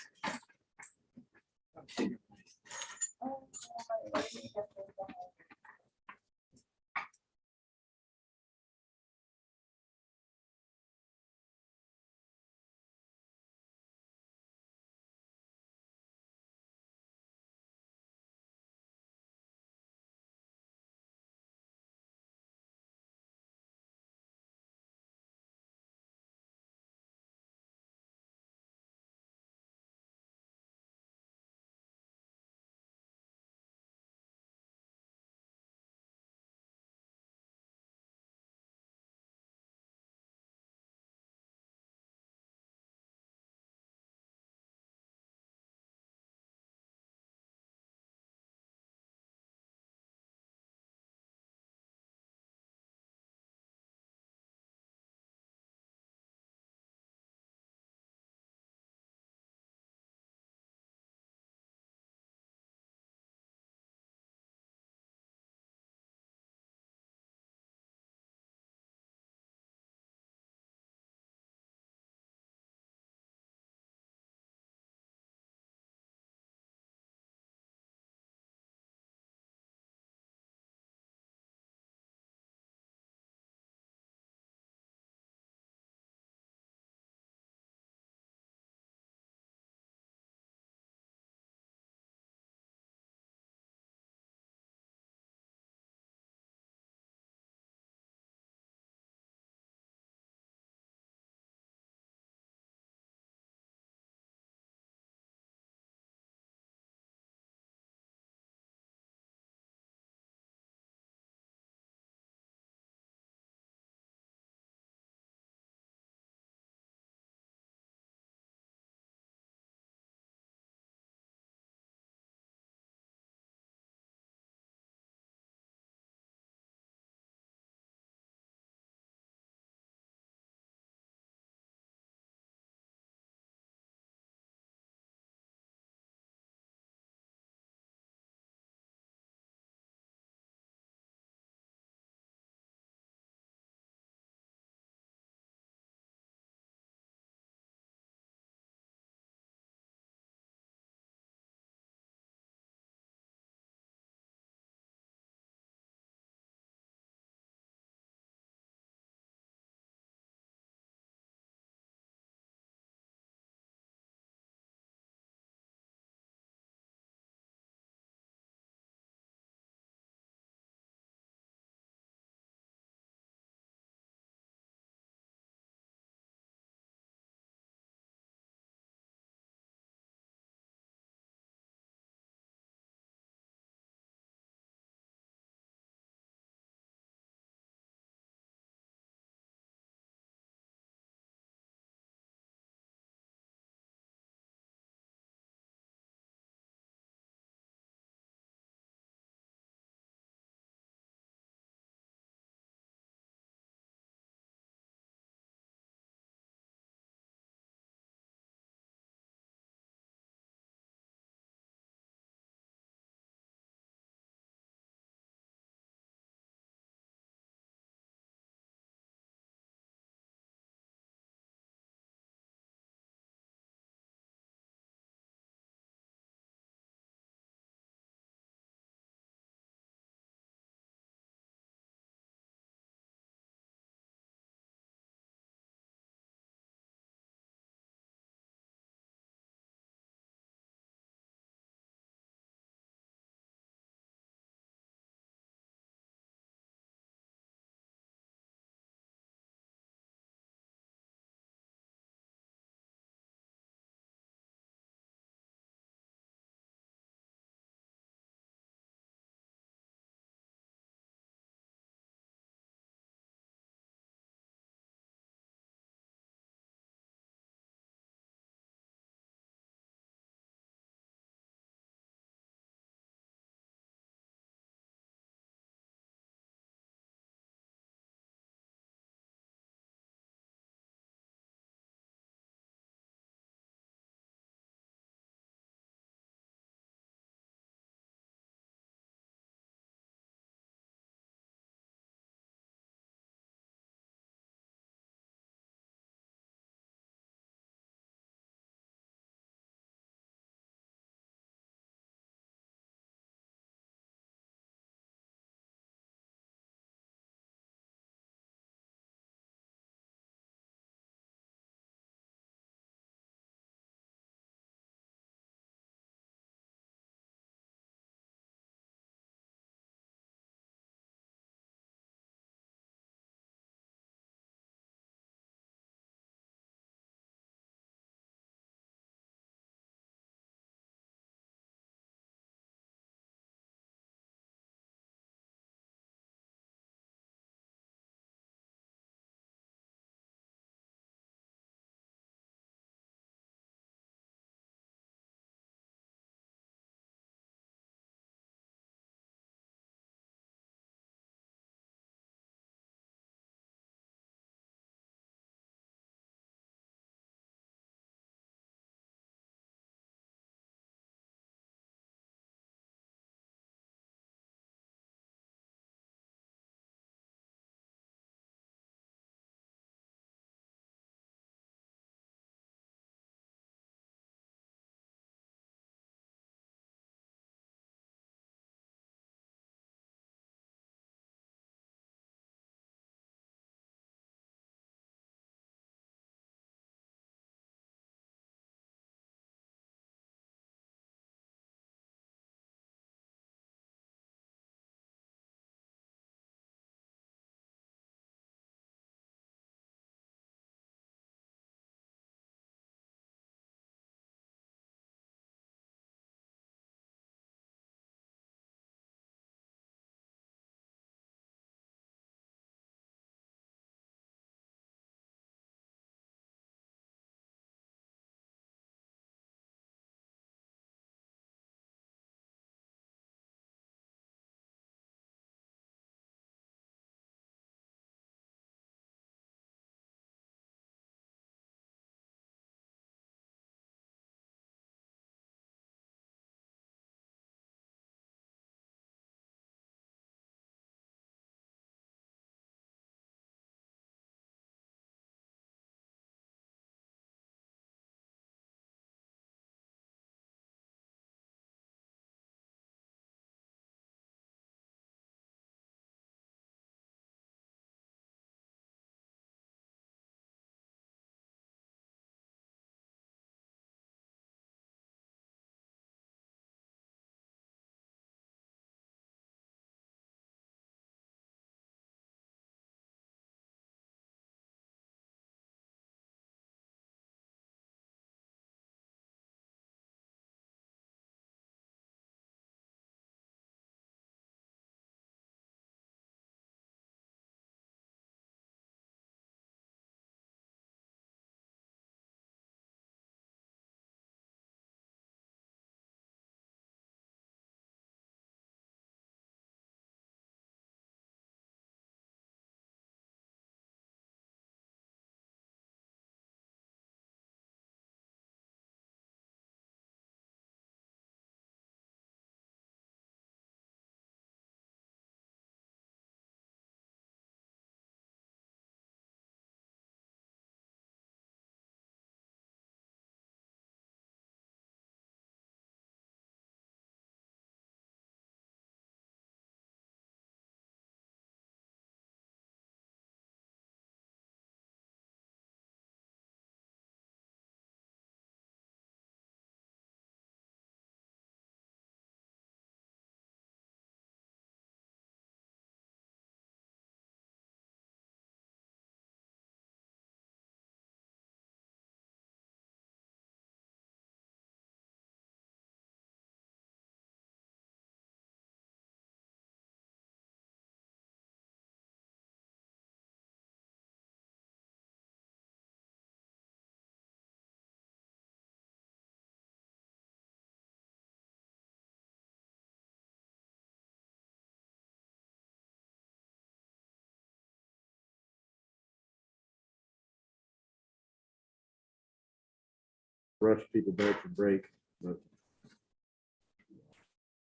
rush people back for break, but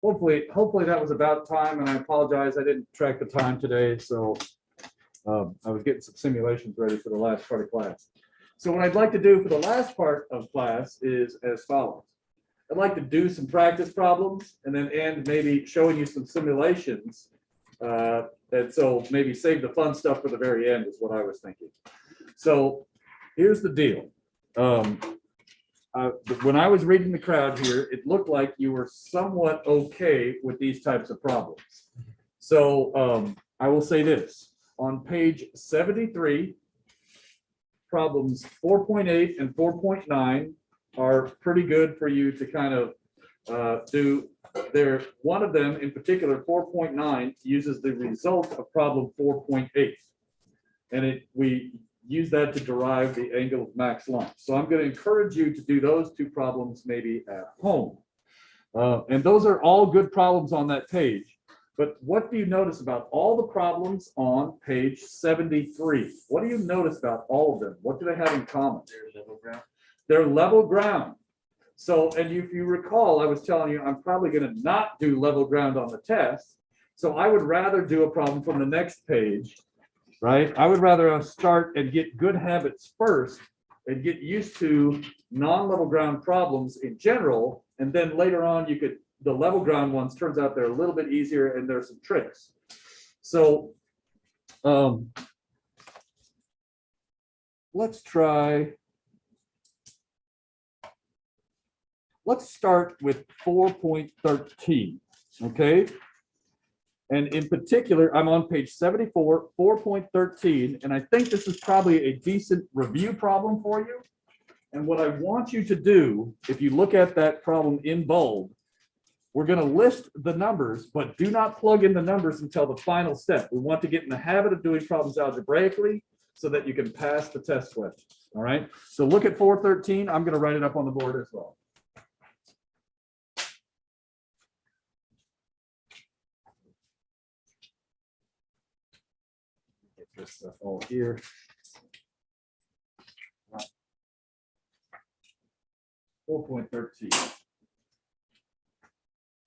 hopefully that was about time, and I apologize, I didn't track the time today, so I was getting some simulations ready for the last part of class. So what I'd like to do for the last part of class is as follows. I'd like to do some practice problems and then end maybe showing you some simulations. And so maybe save the fun stuff for the very end is what I was thinking. So here's the deal. When I was reading the crowd here, it looked like you were somewhat okay with these types of problems. So I will say this. On page 73, problems 4.8 and 4.9 are pretty good for you to kind of do. There, one of them in particular, 4.9, uses the result of problem 4.8. And we use that to derive the angle of max launch. So I'm going to encourage you to do those two problems maybe at home. And those are all good problems on that page. But what do you notice about all the problems on page 73? What do you notice about all of them? What do they have in common? They're level ground. They're level ground. So, and if you recall, I was telling you, I'm probably going to not do level ground on the test. So I would rather do a problem from the next page, right? I would rather start and get good habits first and get used to non-level ground problems in general. And then later on, the level ground ones, turns out they're a little bit easier and there's some tricks. So let's start with 4.13, okay? And in particular, I'm on page 74, 4.13, and I think this is probably a decent review problem for you. And what I want you to do, if you look at that problem in bold, we're going to list the numbers, but do not plug in the numbers until the final step. We want to get in the habit of doing problems algebraically so that you can pass the test questions, all right? So look at 4.13. I'm going to write it up on the board as well. Get this stuff all here. 4.13.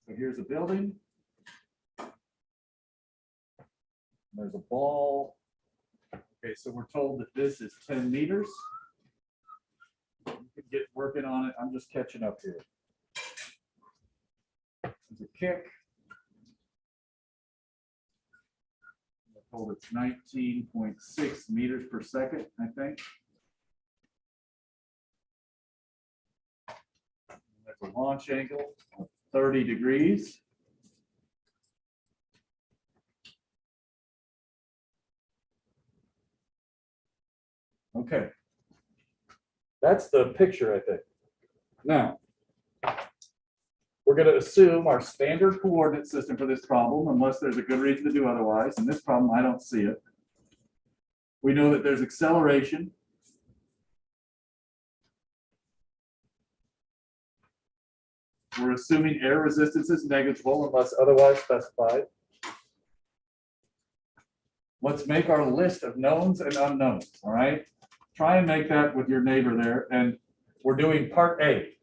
So here's a building. There's a ball. Okay, so we're told that this is 10 meters. You can get working on it. I'm just catching up here. There's a kick. I'm told it's 19.6 meters per second, I think. There's a launch angle of 30 degrees. Okay. That's the picture, I think. Now, we're going to assume our standard coordinate system for this problem, unless there's a good reason to do otherwise. In this problem, I don't see it. We know that there's acceleration. We're assuming air resistance is negligible unless otherwise specified. Let's make our list of knowns and unknowns, all right? Try and make that with your neighbor there. And we're doing part A.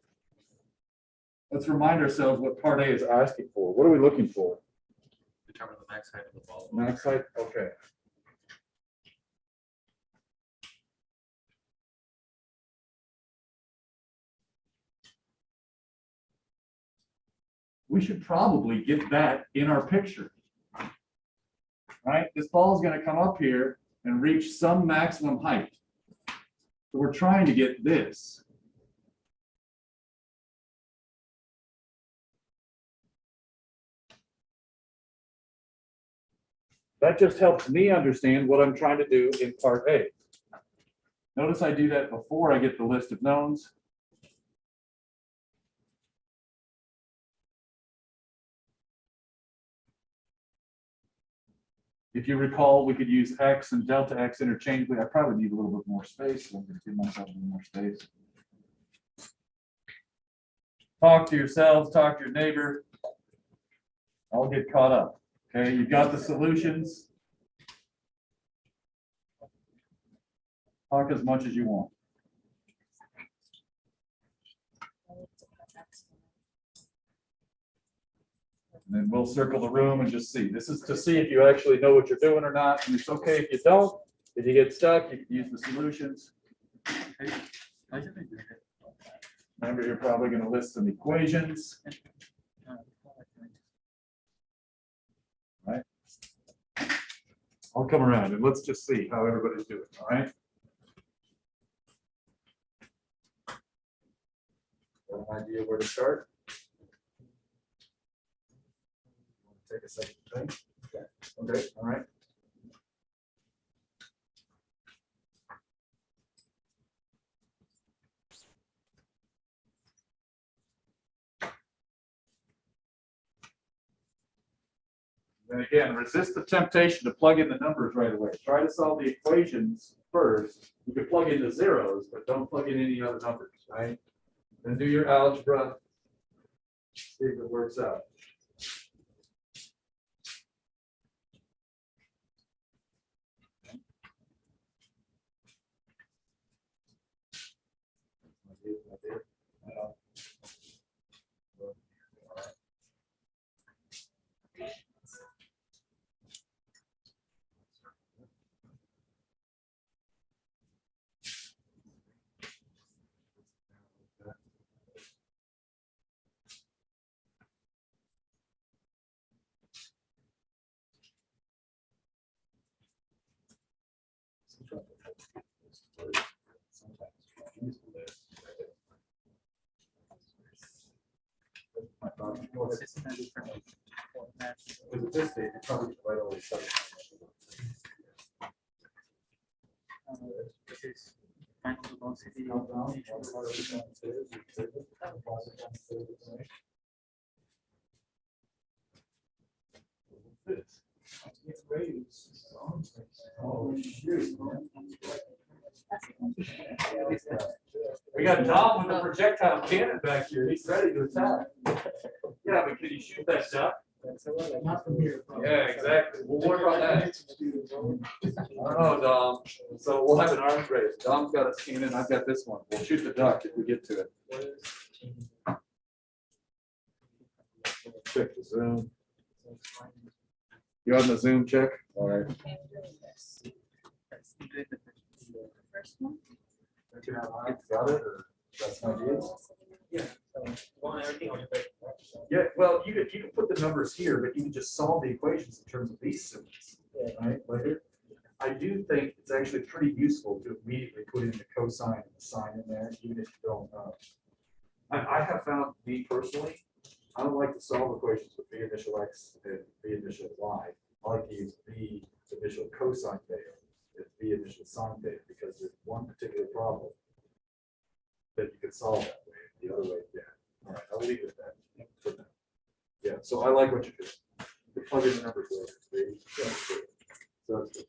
Let's remind ourselves what part A is asking for. What are we looking for? Determine the max height of the ball. Max height, okay. We should probably get that in our picture. Right? This ball is going to come up here and reach some maximum height. So we're trying to get this. That just helps me understand what I'm trying to do in part A. Notice I do that before I get the list of knowns. If you recall, we could use X and delta X interchangeably. I probably need a little bit more space, so I'm going to give myself a little more space. Talk to yourselves, talk to your neighbor. I'll get caught up. Okay, you've got the solutions. Talk as much as you want. And then we'll circle the room and just see. This is to see if you actually know what you're doing or not. And it's okay if you don't. If you get stuck, you can use the solutions. Remember, you're probably going to list some equations. Right. I'll come around and let's just see how everybody's doing. All right. Got an idea where to start? Take a second to think. Okay, all right. And again, resist the temptation to plug in the numbers right away. Try to solve the equations first. You can plug in the zeros, but don't plug in any other numbers, right? Then do your algebra. See if it works out. Because at this stage, it's probably right away. This is final velocity. Oh, shoot. We got Dom with the projectile cannon back here. He's ready to attack. Yeah, but can you shoot that duck? Not from here. Yeah, exactly. We'll work on that. I don't know, Dom. So we'll have an arms race. Dom's got a cannon. I've got this one. We'll shoot the duck if we get to it. Check the zoom. You on the zoom check? All right. Okay, I'm doing this. The first one. Got it? Or that's my ideas? Yeah. Yeah, well, you can put the numbers here, but you can just solve the equations in terms of these symbols, right? Later. I do think it's actually pretty useful to immediately put in the cosine and the sine in there, even if you don't know. I have found, me personally, I don't like to solve equations with v initial x and v initial y. I like to use v initial cosine theta and v initial sine theta because there's one particular problem that you can solve that way. The other way, yeah. All right, I'll leave it at that for now. Yeah, so I like what you did. You plug in the numbers later. So that's good.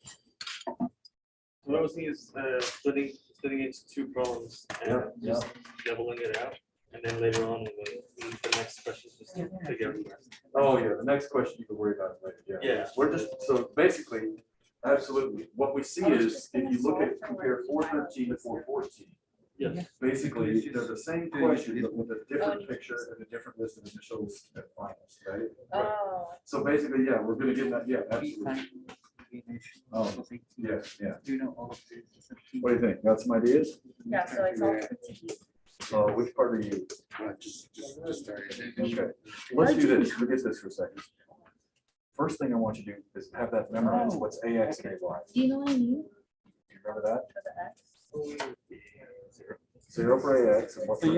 What I was thinking is splitting it into two problems and Yeah, just doubling it out. And then later on, when the next question is just take everything. Oh, yeah, the next question you can worry about later, yeah. Yeah. We're just, so basically, absolutely, what we see is, if you look at, compare 413 to 414, Yes. basically, they're the same question, but with a different picture and a different list of initials and finals, right? Oh, So basically, yeah, we're gonna get that, yeah, absolutely. Oh, yeah, yeah. Do you know all of this? What do you think? Got some ideas? yeah, so it's all T. Which part are you? Just started. Okay, let's do this, forget this for a second. First thing I want you to do is have that memorized, what's AX and AY. Do you know what I mean Do you remember that? for the X? 0 for AX and what for AY.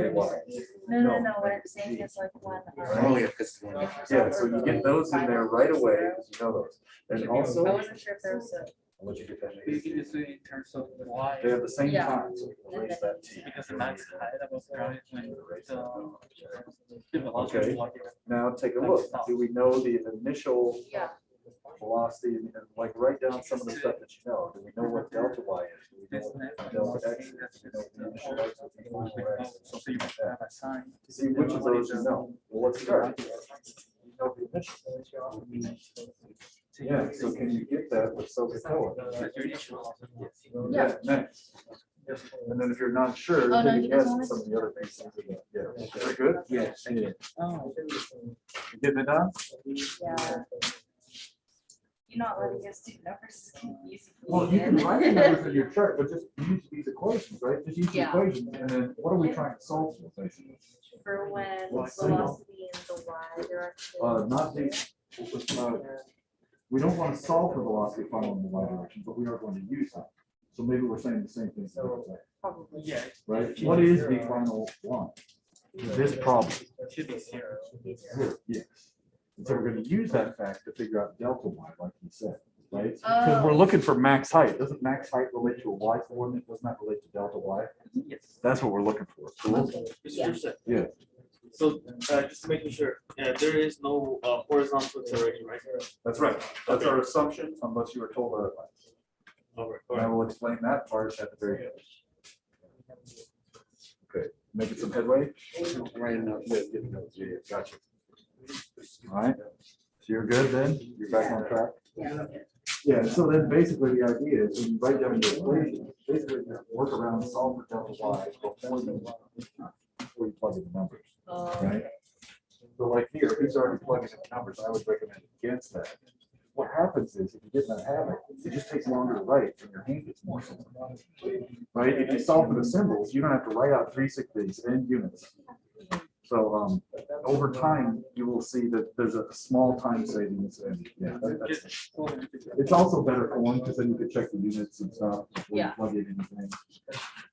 No, what I'm saying is like one. Oh, yeah, because one. Yeah, so you get those in there right away, because you know those. And I also, wasn't sure if there was a. I'll let you get that. You can just do it in terms of why. They have the same Yeah. time, so we can erase that T. Because the max height above ground when the Okay. Now take a look. Do we know the initial Yeah. velocity and like write down some of the stuff that you know? Do we know what delta y is? Do we know what delta x is? Do we know what the initial x is, the final x, something like that? See which of those you know. Well, let's start. You know the initial. Yeah, so can you get that with SOHCAHTOA? Yeah. Next. And then if you're not sure, Oh, no, take a he guess doesn't at want some of the other pieces. Yeah. Very good? Yeah. Oh. You getting it done? Yeah. You're not letting us do numbers. Is confusing. Well, you can write the numbers in your chart, but just use these equations, right? Just use the Yeah. equations, and then what are we trying to solve for, basically? For when What signal? velocity in the y direction. Not we don't want to solve for velocity following in the y direction, but we are going to use that. So maybe we're saying the same thing, Probably. Yeah, right? What is the final one? This problem. it should be 0. Yes. And so we're going to use that fact to figure out delta y, like you said, right? Because Oh. we're looking for max height. Doesn't max height relate to a y coordinate? Doesn't that relate to delta y? Yes. That's what we're looking for. So we'll- Yeah. Yeah. So, just making sure, there is no horizontal acceleration, right? That's right. That's our assumption, unless you were told otherwise. Over. And I will explain that part at the very end. Okay, making some headway? Right now. Yeah, gotcha. All right, so you're good then? You're back on track? Yeah. Yeah, so then basically the idea is when you write down your equation, basically you work around, solve for delta y before you plug in the numbers, right? So like here, if he's already plugging in the numbers, I would recommend against that. What happens is, if you get in that habit, it just takes longer to write and your hand gets more simple. Right? If you solve for the symbols, you don't have to write out 3/16 and units. So over time, you will see that there's a small time savings, and yeah, it's also better for one because then you can check the units and stuff before you Yeah. plug in anything.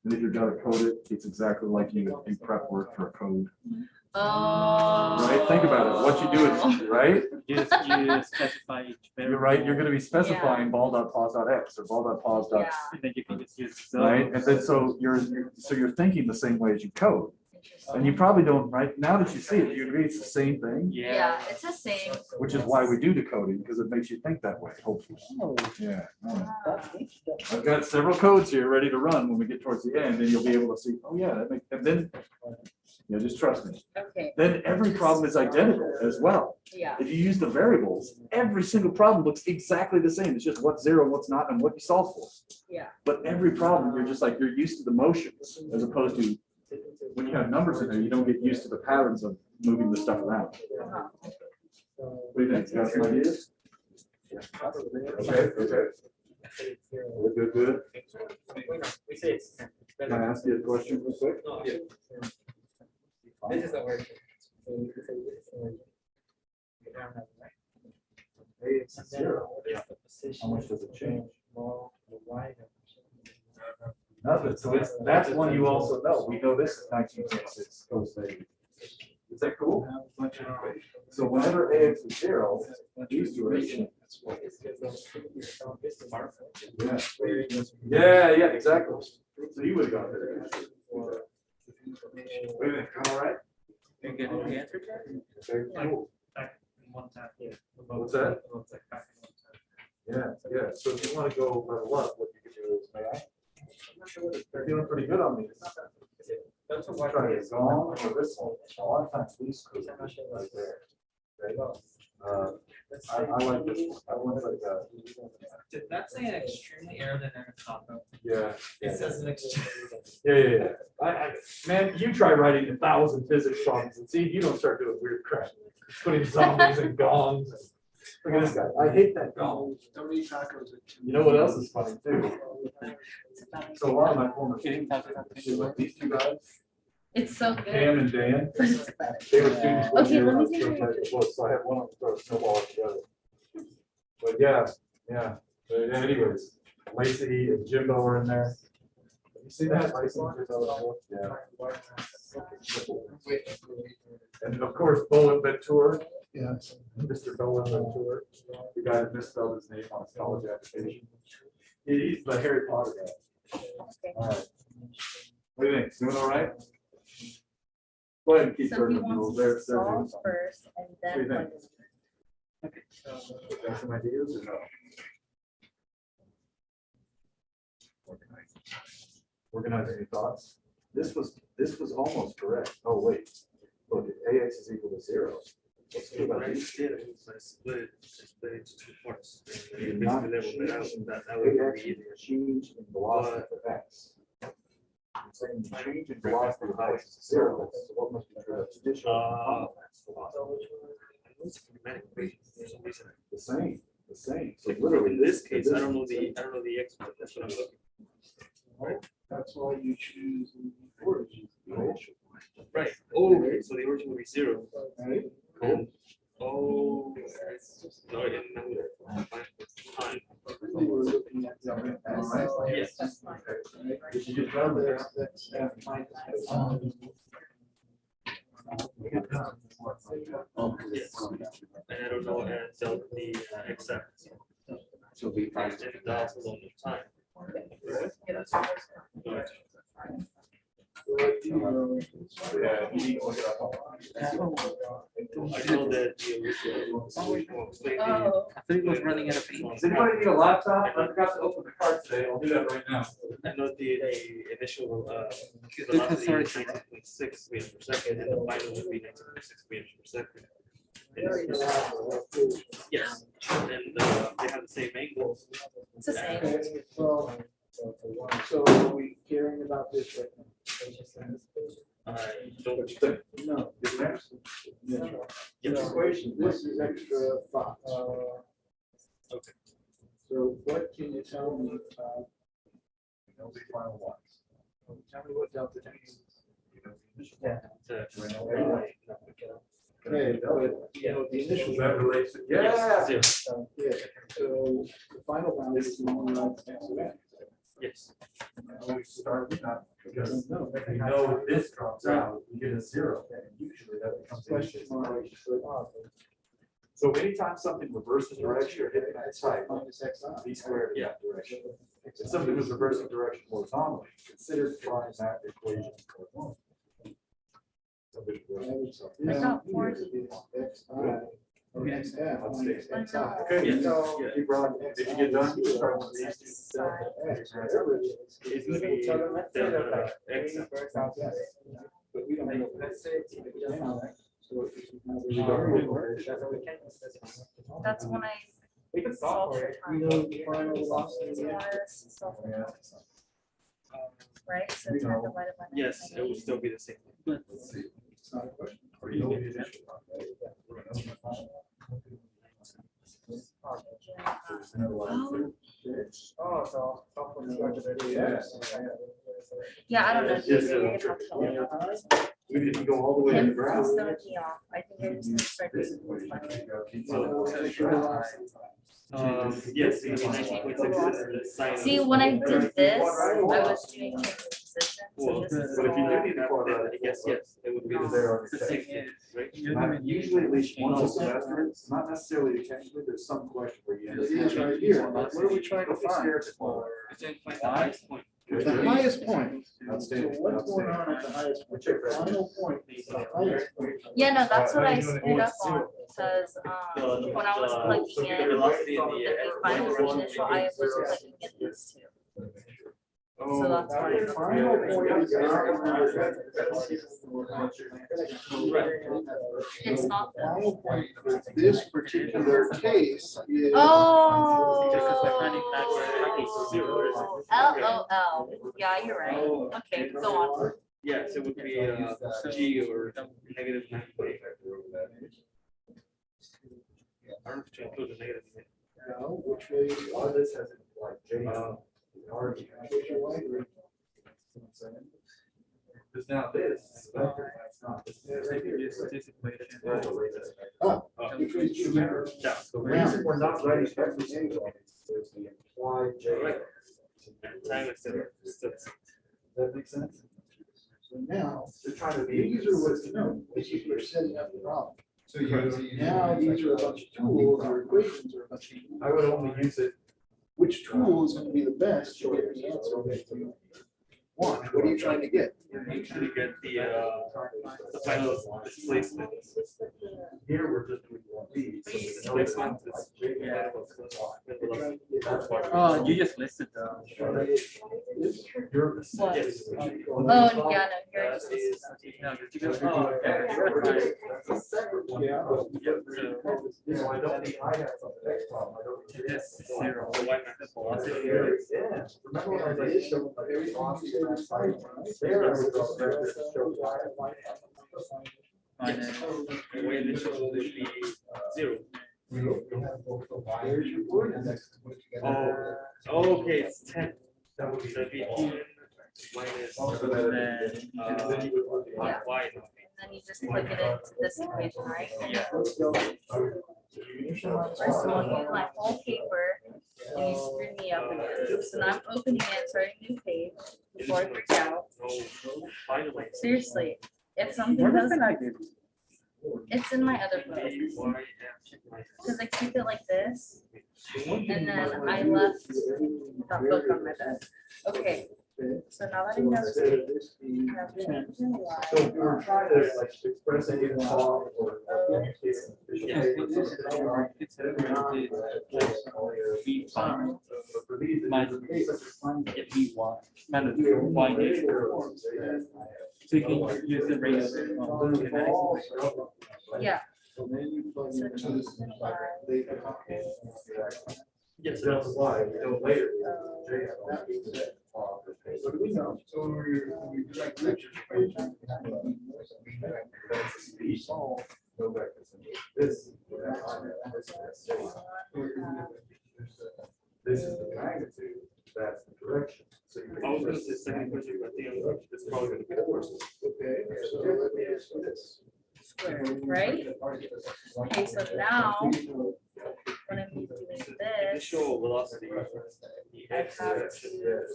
And if you're gonna code it, it's exactly like you prep work for a code. Oh. Right? Think about it. What you do is, right? You specify each variable. You're right. You're going to be specifying ball.pos.x or ball.pos. Yeah. And then you can just use Right? those. And then so you're thinking the same way as you code. And you probably don't, right? Now that you see it, you agree it's the same thing, Yeah, it's the same. which is why we do decoding, because it makes you think that way, hopefully. Yeah. I've got several codes here ready to run when we get towards the end, and you'll be able to see, oh yeah, that makes, and then, just trust me. Okay, Then every problem is identical as well. yeah. If you use the variables, every single problem looks exactly the same. It's just what's zero, what's not, and what you solve for. Yeah. But every problem, you're just like, you're used to the motions, as opposed to when you have numbers in there, you don't get used to the patterns of moving the stuff around. Uh-huh. What do you think? You got some ideas? Okay. Good. We say it's 10. Can I ask you a question real quick? No, yeah. This is the word. So you can say this and you don't have that, right? Hey, it's And then zero. what is the position? How much does it change? Well, the y. Nothing. So that's one you also know. We know this is 1926 cosine. Is that cool? So whenever AX is zero, these two are equal. Yeah, exactly. So you would have gone there. Wait a minute, all right? You get the answer, Jack? Okay, cool. Back in one time. What's that? It's like back in one time. Yeah. So if you want to go level up, what you can do is, may I? They're feeling pretty good on these. That's Try to get gone or this one. A lot of times these screws are right there. I like this one. That one's like Did that say an extremely aerodynamic combo? yeah. It says an extreme. Yeah. Man, you try writing 1,000 physics problems and see if you don't start doing weird crap. Putting zombies and gongs. Look at this guy. I hate that gong. Don't eat tacos. You know what else is funny too? So a lot of my former teams, like these two guys, It's so good. Cam and Dan, they were students. one Okay, year let when I me was see still what writing you're the book, so I had one of them throw a snowball together. But yeah. But anyways, Lacey and Jimbo are in there. You see that? Lacey and Jimbo? Yeah. And of course, Bowen Ventura. Yeah. Mr. Bowen Ventura, the guy that misspelled his name on his college application. He's the Harry Potter guy. Okay. All right. What do you think? Doing all right? Go ahead and keep So he turning the rules wants there. to solve first and What do you then. think? Okay, so Got some ideas or no? Organize any thoughts? This was almost correct. Oh, wait. Look, if AX is equal to 0. Let's do about these. Split it into 2 parts. You're And not basically level it out, that would AX be is easier. a change in velocity of X. saying the change in velocity of light is zero. So what must be true of traditional velocity? The same, the same. So literally, In this case, I don't know the X, that's what I'm looking. That's why you choose the origin. Right, okay, so the origin will be zero. Right? And, oh, no, I didn't know that. Time. We were looking at the. Yes. Did you just run there? Yes. And I don't know, and so the exact. So we find. And that's a long time. Yeah, you need to look it up. I know that the original. Oh, I think it was running out of ink. Does anybody need a laptop? I forgot to open the card today. I'll do that right now. I know the initial velocity is 19.6 meters per second, and the final would be 19.6 meters per second. Yes, and they have the same angle. it's the same. So are we caring about this right now? I don't. What you think? No. Is it next? Yes. Yes. Equation, this is extra thoughts. Okay. So what can you tell me about? Know the final ones. Tell me what delta means. Okay, but, you know, the initial. That relates to. Yes, Yeah. zero. Yeah, so the final value is one x of x. Yes. We start with that because No, if we know this drops out, we get a zero. And usually that becomes the question issue. mark. So anytime something reverses direction or hitting that side, Minus x I. b squared in Yeah. that direction. If something was reversing direction horizontally, consider trying that equation horizontally. I got 40. X I. Or x f minus x I. Okay, Yes. so if you brought, if you get done, you start with these two. X, whatever it is. It's gonna be delta X. But we don't know. So it's now there's a variable. That's when I We can solve for We time. know the final velocity. Right, so We 10 know. divided by 9. Yes, it would still be the same. Let's see. It's not a question. Or you know the addition. There's another line. Oh, so. yeah, I don't know. Yes, Maybe I can tell you. Even if you go all the way to the Him ground. is throwing me off. I think I just need to start This using this equation, money. Yes, the 19.6 is the sign. See, when I did this, I was doing change of position. So Well, this is but if you all- do need to call Then that, I guess, yes, it would be the There are the same, right? usually at least once a semester, it's not necessarily intentionally, there's some question where you. It is right here. What are we trying to find? It's in my highest point. The highest point. So Outstanding. what's going on at the highest point? The final point is the highest point. Yeah, no, that's what I How you doing? screwed up on because when I was plugging So in the velocity in the final initial, I was plugging in this too. So that's why. The final point is not. It's not The final point for this particular case is. Oh. Oh. LOL. Yeah, you're right. Okay, go on. Yes, it would be G or negative 9.8. I don't know if to include the negative. No, which way? All this has like J. Because now this. It's not. This is right here. Oh, which way is G? Yeah. The reason we're not writing every single one is there's the implied J. Right. And time is still. That makes sense? So now, They're trying to be. these are what's, no, this is for setting up the problem. So you. Now, these are a bunch of tools, or equations, or a bunch of. I would only use it. Which tool is gonna be the best to get the answer that you want? What are you trying to get? Usually get the final displacement. Here, we're just doing one B. Displacement is. Oh, you just listed the. You're. What? Yes. Oh, yeah, no, here it is. No, did you guys? That's a separate one. Yeah. So I don't need, I have something next problem. I don't need Yes, this. zero. The y method velocity. Yeah. Remember when I did show every velocity. minus Y initial would be 0. Oh, okay, it's 10. So it'd be 10 minus Yeah. y. And then you just plug it into this equation, right? Yeah. First of all, you use my whole paper and you screwed me up again. So now I'm opening it, starting a new page before I freak out. No, finally. Seriously, if something does, it's in my other book. Because I keep it like this, and then I left that book on my bed. Okay, so now that I know this, I have changed in Y. So we were trying to like express it in song or. So you can use the rate Yeah. So then you plug So in change in Y. Yes, That's why we go later. What do we know? So we like lectures. Go back to this. This is the magnitude, that's the direction. So you I was gonna say second question, but the other, it's probably gonna be the worst. Okay, so let me ask you this. Square, right? Okay, so now when I'm doing this, Initial velocity. I have to The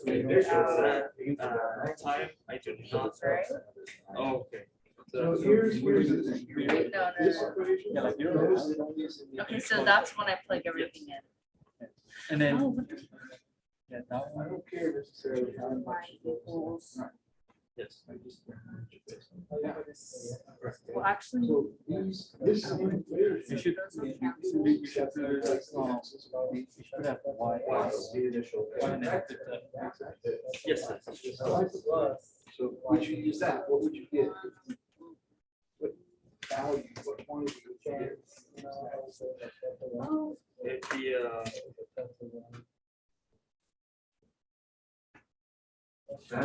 figure initial out, Time, I do not. right? Oh, okay. So here's the thing. Wait, no, This no, equation, Yeah, like you're- notice it only is in the Okay, so that's when I plug everything in. And then. Oh, what the Yeah, now I don't care necessarily how Y much. equals, Yes. well, actually, So these, this. You should, you should have y. And then put the- Yes. So would you use that? What would you get? What value, what quantity would you get? If the, okay,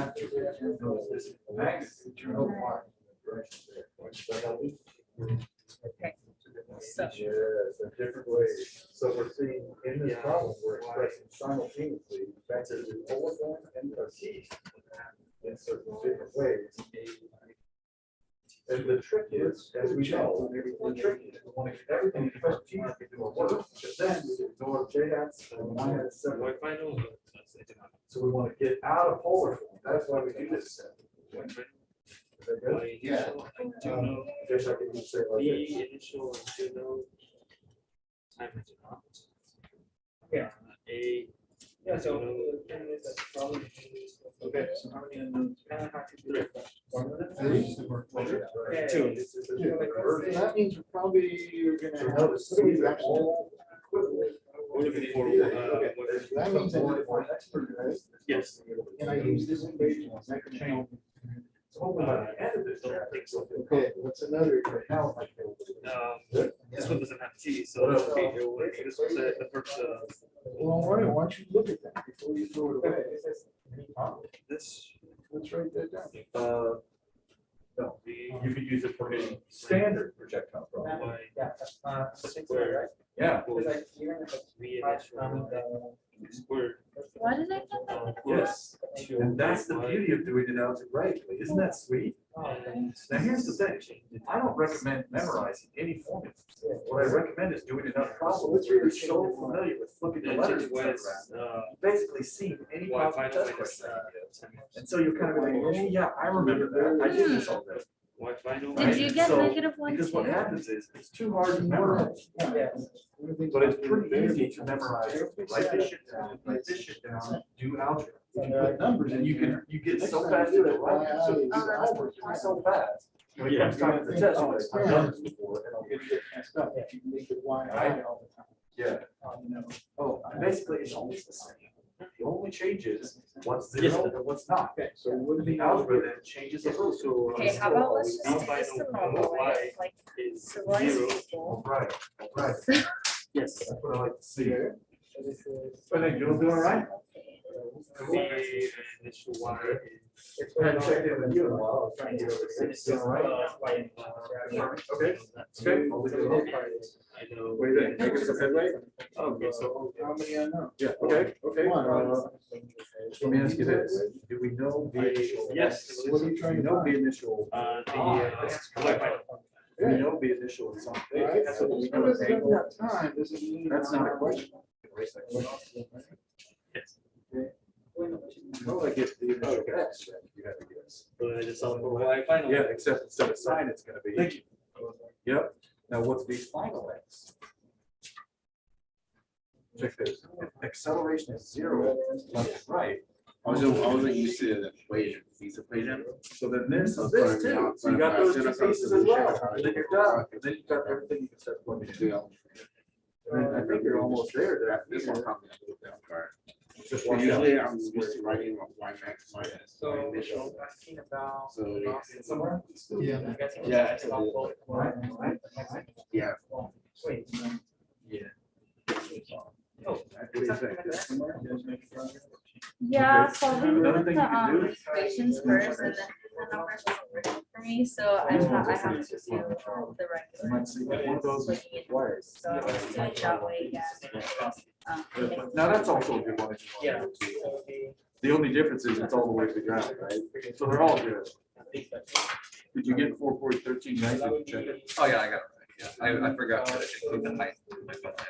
so, Yes, in different ways. So we're seeing in this problem, we're expressing simultaneously vectors in forward one and the east in certain different ways. And the trick is, as we know, the trick is we want to get everything expressed G to do a work, but then we ignore J hats and Y hats separate. Wi-Fi, no. So we want to get out of polar form. That's why we do this step. Is that good? Yeah. I do know. Guess I can just say it like this. The initial, I do know. Time I do not. Yeah. A. Yeah, so. Okay, so how many unknowns? Two. That means we're probably gonna have. Notice, what do we these are actually- all We're looking for, Okay, that means I need to find expert, right? yes. And I use this equation as I can change. So hopefully by the end of this. Don't think so. Okay, what's another? Now, like. This one doesn't have T, so it's okay. This was the first, Well, why don't you look at that before you throw it away? this. Let's write that down. No, you could use it for any standard projectile problem. Y square. Yeah. equals V initial squared. why did I get that? Yes, and that's the beauty of doing it algebraically, isn't that sweet? Now, here's the thing, I don't recommend memorizing any formula. What I recommend is doing enough problems where you're so familiar with flipping the letters and stuff around. You basically see any Y possible final test minus, question. And so you're kind of like, oh, yeah, I remember that, I did this already. Y final. Did you get So, -1 Because what too? happens is, it's too hard to memorize, but it's pretty easy to memorize. Write this shit down, do algebra. If you put numbers in, you get so fast at it, right? So you do the homework, you're so fast. When it comes time for the test, you're like, I've done this before, and I'll You're gonna get messed up if you make it Y I all the time. yeah. You know. Oh, and basically, it's always the same. The only change is what's zero and what's not. Okay, so what do The we algebra then changes a little. So. Okay, how about let's just do V this the final normal way, Y like, is so Y is 0. equal. Right, right. Yes. That's what I like to see. here? So this is. I think you'll do all right. The initial Y is. I hadn't checked in with you in a while. I was trying to get over six. Is that right? Okay. Okay. I'll leave it alone. I know. What do you think? Make us a headway? Okay, so. How many unknowns? Yeah, okay, okay. One. Let me ask you this. Do we know the initial? Yes. What are you trying Do to we know find? the initial? This is Wi-Fi. Do we know the initial is something? Right, That's so what we just know because is it angle. doesn't have time, doesn't mean. That's not a question. Yes. Well, I get the initial guess, right? You have to guess. So I just solve for Wi-Fi. Yeah, except instead of sign, it's gonna be. Thank you. Yep. Now what's the final x? Check this. If acceleration is 0, left to right. I wasn't used to the equation, these equation. So then this is this too. So you got those two pieces as well. And then you're done. And then you've got everything you can start plugging in. And I think you're almost there. This one caught me a little bit off guard. Just watch out. Usually I'm used to writing Y max minus So Y initial. asking about. So Somewhere? Yeah. Yeah. Right, right. Yeah. Wait. Yeah. Oh, What do you think? This somewhere? Yeah, Okay. so we Another moved thing the you can do- equations first and then the numbers wasn't working for me, so I have to do the You regular. might see one of those is required. So I'm just doing it that way again. Now, that's also a good one. Yeah. The only difference is it's all the way to the ground, right? So they're all good. Did you get 4.13 right? Did you check it? Oh, yeah, I got it. Yeah, I forgot to include the height.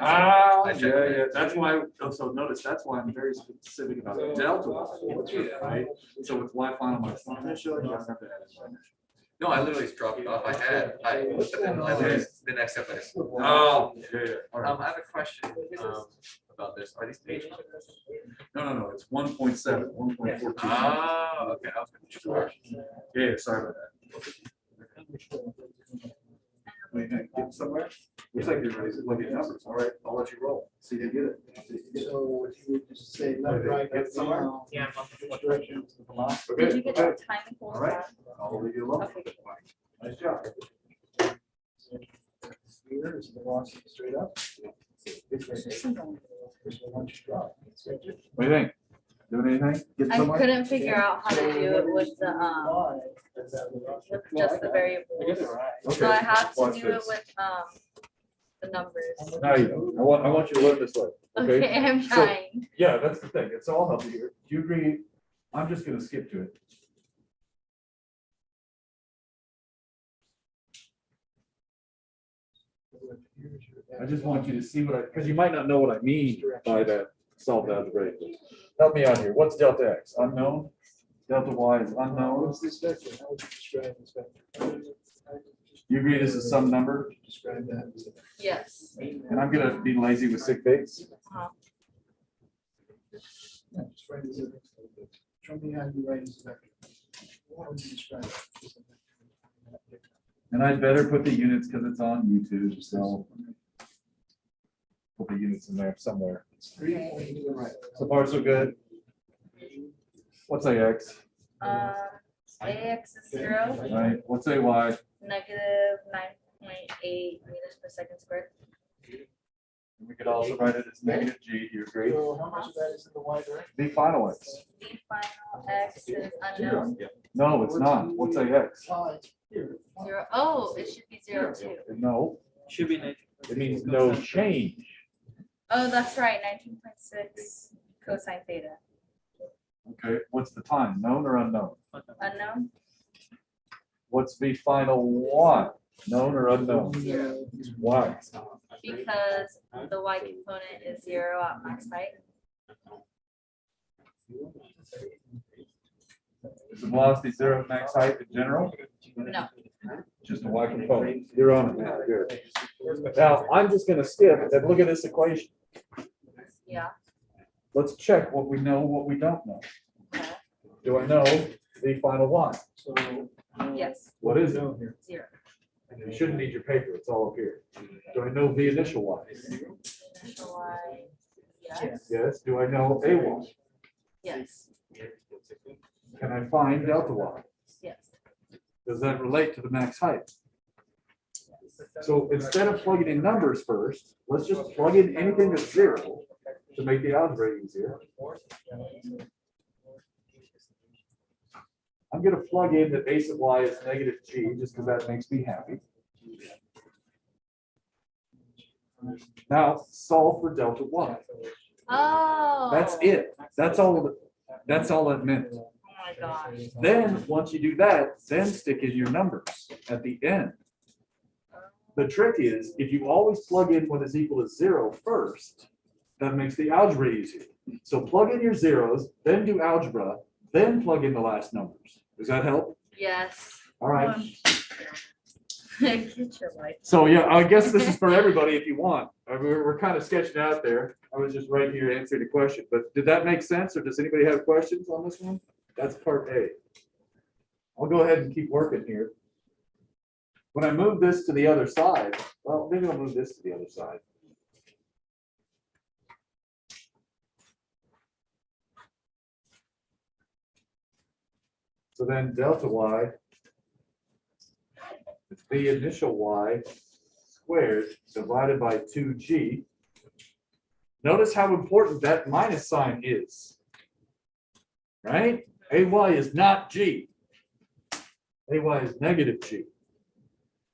Ah, I checked yeah, it. yeah, that's why, so notice, that's why I'm very specific about the delta Y, right? So with Y final minus Y initial, you don't have to add it. No, I literally just dropped it off. I had height, but then I literally, the next step I just. Oh, yeah, yeah, all right. I have a question, about this. Are these page numbers? No, it's 1.7, 1.14. Ah, okay. I was confused. Yeah, sorry about that. What do you think? Get somewhere? Looks like you're ready to look at numbers. All right, I'll let you roll. See if you get it. So if you would just say left, right, Get somewhere? down, Yeah. which direction? Did you Okay, get okay. the time equals All right. that? I'll leave you alone. Okay. Nice job. Here is the velocity straight up. It's right there. There's a bunch of drop. What do you think? Doing anything? Get I somewhere? couldn't figure out how to do it with just the variables. So I have to Watch do it this. with, the numbers. Now you know. I want you to learn this way. Okay, I'm So- trying. Yeah, that's the thing. It's all helpful here. Do you agree? I'm just gonna skip to it. I just want you to see what I, because you might not know what I mean by that solved algebraically. Help me out here. What's delta x? Unknown? Delta y is unknown. What's this vector? How would you describe this vector? You agree this is some number? Describe that. Yes. And I'm gonna be lazy with sig figs. Uh-huh. Yeah, just write it as a vector. Show me how you write as a vector. How would you describe it? And I'd better put the units because it's on YouTube, so. Put the units in there somewhere. It's 3 pointing to the right. So far, so good. What's AX, AX is 0, right? What's AY? negative 9.8 meters per second squared. We could also write it as negative G, you agree? So how much of that is in the y direction? The final X. The final X is unknown. No, it's not. What's AX? Here. 0. Oh, it should be 0 too. No, Should be. it means no change. Oh, that's right, 19.6 cosine theta. Okay, what's the time? Known or unknown? Unknown, What's the final Y? Known or unknown? 0. Why? Because the y component is 0 at max height. Is the velocity 0 at max height in general? No. Just a Y component. You're on it now. Good. Now, I'm just gonna skip and look at this equation. Yeah. Let's check what we know, what we don't know. Okay. Do I know the final Y? So. Yes. What is it? 0. You shouldn't need your paper, it's all up here. Do I know the initial Y? Initial y. Yes. Yes. Do I know AY? Yes. Can I find delta Y? Yes. Does that relate to the max height? So instead of plugging in numbers first, let's just plug in anything that's 0 to make the algebra easier. I'm gonna plug in that base of y is negative g, just because that makes me happy. Now, solve for delta y. Oh. That's it. That's all that meant. Oh my gosh. Then, once you do that, then stick in your numbers at the end. The trick is, if you always plug in what is equal to 0 first, that makes the algebra easier. So plug in your zeros, then do algebra, then plug in the last numbers. Does that help? Yes. All right. Get your life. So yeah, I guess this is for everybody if you want. We're kind of sketching out there. I was just right here answering the question, but did that make sense, or does anybody have questions on this one? That's part A. I'll go ahead and keep working here. When I move this to the other side, well, maybe I'll move this to the other side. So then delta y, it's the initial y squared divided by 2g. Notice how important that minus sign is, right? Ay is not g. Ay is negative g.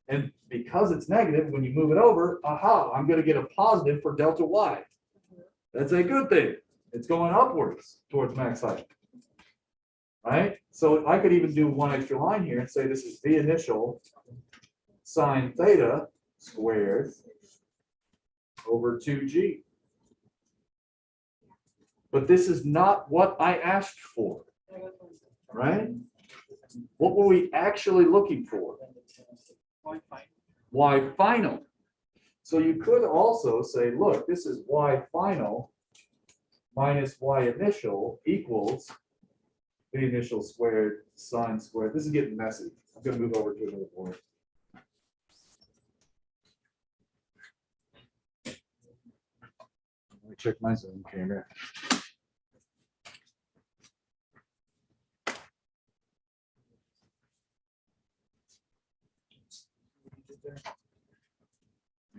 And because it's negative, when you move it over, aha, I'm going to get a positive for delta y. That's a good thing. It's going upwards towards max height. Right? So I could even do one extra line here and say this is the initial sine theta squared over 2g. But this is not what I asked for. Right? What were we actually looking for? Y final. So you could also say, look, this is y final minus y initial equals the initial squared sine squared. This is getting messy. I'm going to move over to another board. Let me check my Zoom camera.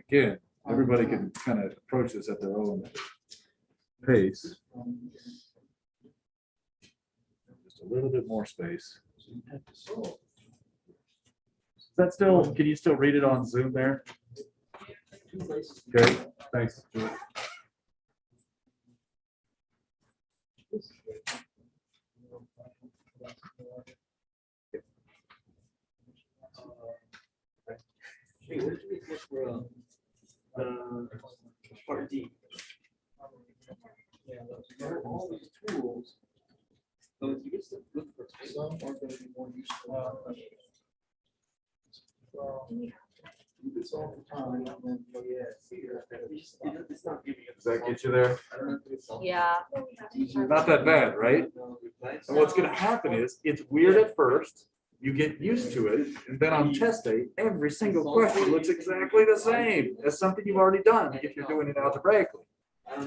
Again, everybody can kind of approach this at their own pace. Just a little bit more space. Is that still, can you still read it on Zoom there? Okay, thanks. Hey, what did you get for part D? Yeah, there are all these tools. So you get to look for Some are going to be more useful. Well, you could solve the time and then, oh yeah, figure out. it's not giving Does that get you there? Yeah. Not that bad, right? And what's going to happen is it's weird at first. You get used to it, and then on test day, every single question looks exactly the same as something you've already done if you're doing it algebraically.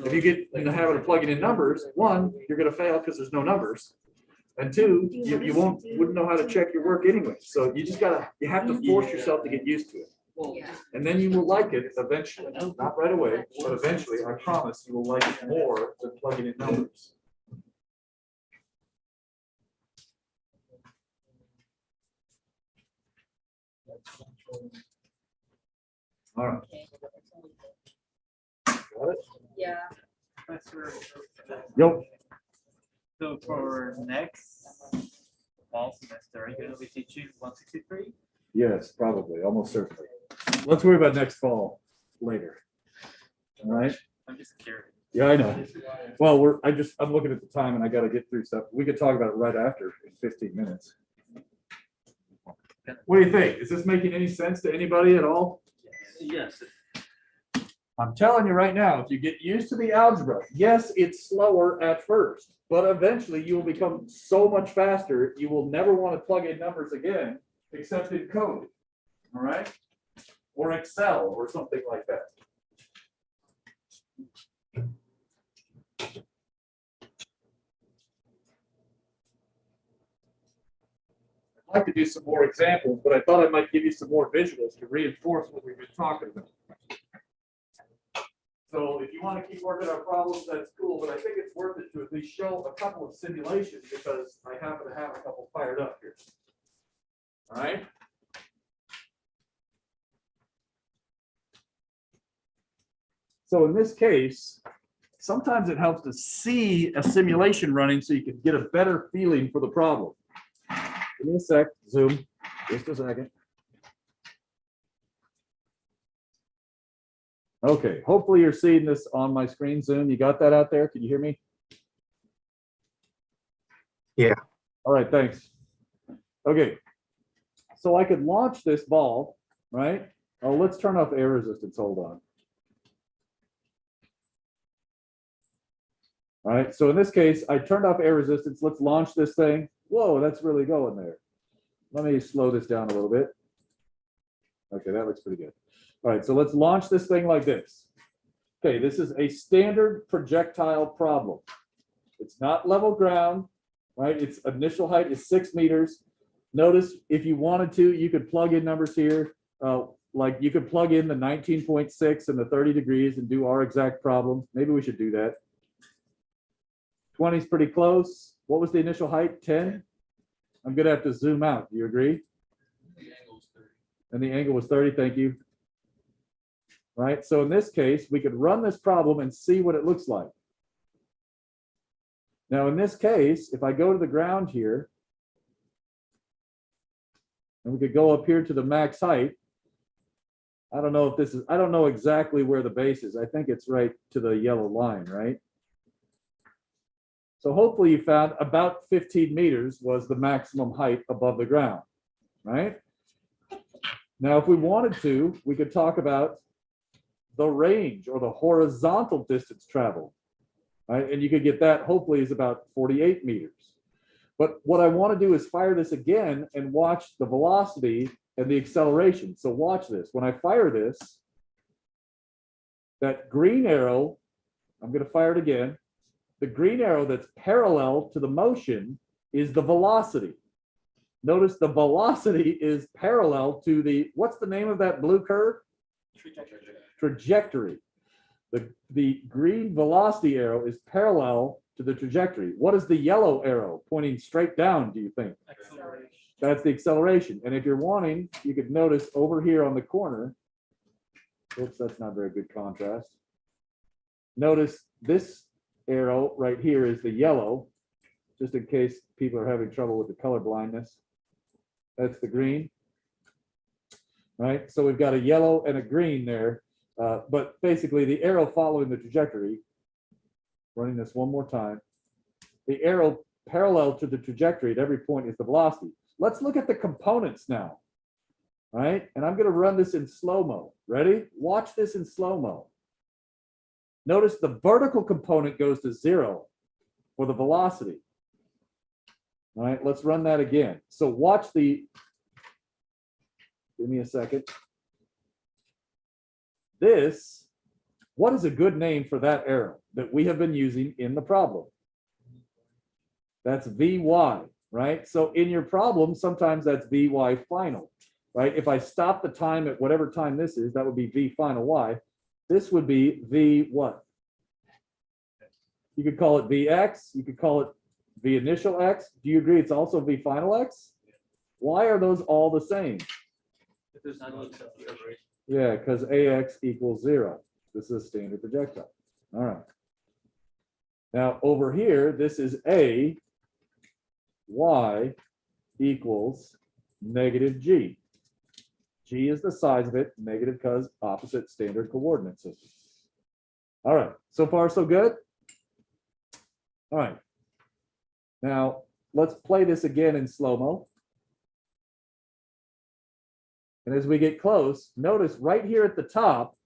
If you get in the habit of plugging in numbers, one, you're going to fail because there's no numbers, and two, you wouldn't know how to check your work anyway. So you have to force yourself to get used to it, Yeah. and then you will like it eventually. Not right away, but eventually, I promise you will like it more than plugging in numbers. All right. Okay. Got it? Yeah. Professor, Yep. so for next fall semester, are you going to be teaching 163? Yes, probably, almost certainly. Let's worry about next fall later. All right? I'm just curious. Yeah, I know. Well, I'm looking at the time and I got to get through stuff. We could talk about it right after in 15 minutes. What do you think? Is this making any sense to anybody at all? Yes. I'm telling you right now, if you get used to the algebra, yes, it's slower at first, but eventually you will become so much faster, you will never want to plug in numbers again, except in code. All right? Or Excel or something like that. I'd like to do some more examples, but I thought I might give you some more visuals to reinforce what we've been talking about. So if you want to keep working on problems, that's cool, but I think it's worth it to at least show a couple of simulations because I happen to have a couple fired up here. All right. So in this case, sometimes it helps to see a simulation running so you can get a better feeling for the problem. Give me a sec, zoom, just a second. Okay, hopefully you're seeing this on my screen, Zoom. You got that out there? Can you hear me? Yeah. All right, thanks. Okay, so I could launch this ball, right? Oh, let's turn off air resistance, hold on. All right, so in this case, I turned off air resistance. Let's launch this thing. Whoa, that's really going there. Let me slow this down a little bit. Okay, that looks pretty good. All right, so let's launch this thing like this. Okay, this is a standard projectile problem. It's not level ground, right? Its initial height is 6 meters. Notice if you wanted to, you could plug in numbers here. Like you could plug in the 19.6 and the 30 degrees and do our exact problem. Maybe we should do that. 20 is pretty close. What was the initial height? 10? I'm gonna have to zoom out. Do you agree? The angle is 30. And the angle was 30, thank you. Right, so in this case, we could run this problem and see what it looks like. Now in this case, if I go to the ground here, and we could go up here to the max height, I don't know if this is, I don't know exactly where the base is. I think it's right to the yellow line, right? So hopefully you found about 15 meters was the maximum height above the ground, right? Now, if we wanted to, we could talk about the range or the horizontal distance traveled, right? And you could get that hopefully is about 48 meters. But what I want to do is fire this again and watch the velocity and the acceleration. So watch this. When I fire this, that green arrow, I'm going to fire it again. The green arrow that's parallel to the motion is the velocity. Notice the velocity is parallel to the, what's the name of that blue curve? Trajectory. The green velocity arrow is parallel to the trajectory. What is the yellow arrow pointing straight down, do you think? Acceleration. That's the acceleration. And if you're wanting, you could notice over here on the corner, oops, that's not very good contrast. Notice this arrow right here is the yellow, just in case people are having trouble with the color blindness. That's the green, right? So we've got a yellow and a green there, but basically the arrow following the trajectory, running this one more time, the arrow parallel to the trajectory at every point is the velocity. Let's look at the components now, right? And I'm going to run this in slow-mo. Ready? Watch this in slow-mo. Notice the vertical component goes to 0 for the velocity. All right, let's run that again. So watch the, give me a second. This, what is a good name for that arrow that we have been using in the problem? That's Vy, right? So in your problem, sometimes that's Vy final, right? If I stop the time at whatever time this is, that would be V final Y. This would be V what? You could call it Vx, you could call it V initial X. Do you agree it's also V final X? Why are those all the same? There's not much acceleration. Yeah, because Ax equals 0. This is a standard projectile. All right. Now over here, this is A, Y equals negative G. G is the size of it, negative because opposite standard coordinate system. All right, so far so good? All right. Now, let's play this again in slow-mo. And as we get close, notice right here at the top,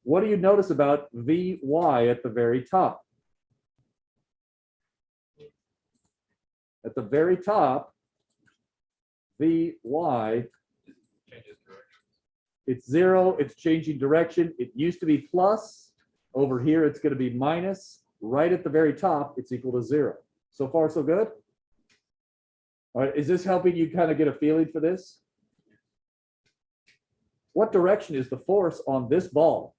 what do you notice about Vy at the very top? At the very top, Vy, Changes direction. it's 0, it's changing direction. It used to be plus. Over here, it's going to be minus. Right at the very top, it's equal to 0. So far, so good? All right, is this helping you kind of get a feeling for this? What direction is the force on this ball?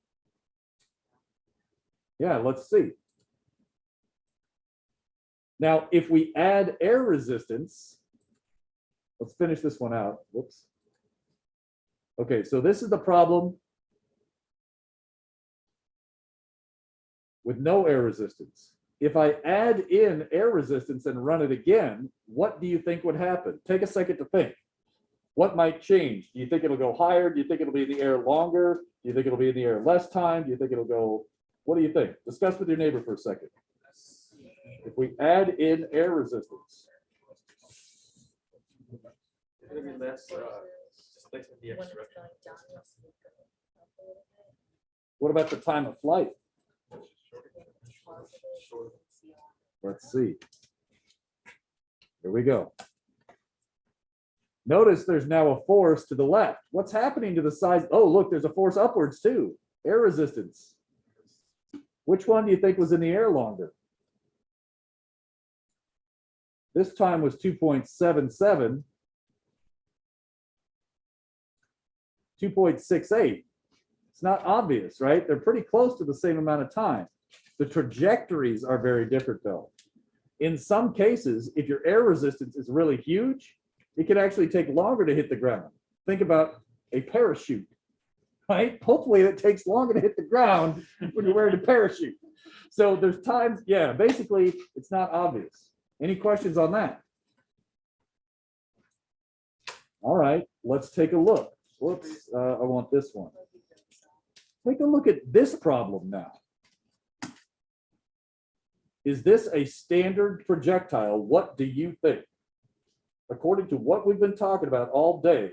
Yeah, let's see. Now, if we add air resistance, let's finish this one out. Whoops. Okay, so this is the problem with no air resistance. If I add in air resistance and run it again, what do you think would happen? Take a second to think. What might change? Do you think it'll go higher? Do you think it'll be in the air longer? Do you think it'll be in the air less time? Do you think it'll go, what do you think? Discuss with your neighbor for a second. If we add in air resistance. It's gonna be less displacement When dx it's direction. going down, you'll see it go up a little bit. What about the time of flight? When it's positive, see a lot. Let's see. Here we go. Notice there's now a force to the left. What's happening to the sides? Oh, look, there's a force upwards too. Air resistance. Which one do you think was in the air longer? This time was 2.77. 2.68. It's not obvious, right? They're pretty close to the same amount of time. The trajectories are very different though. In some cases, if your air resistance is really huge, it can actually take longer to hit the ground. Think about a parachute, right? Hopefully it takes longer to hit the ground when you're wearing a parachute. So there's times, yeah, basically it's not obvious. Any questions on that? All right, let's take a look. Whoops, I want this one. Take a look at this problem now. Is this a standard projectile? What do you think? According to what we've been talking about all day,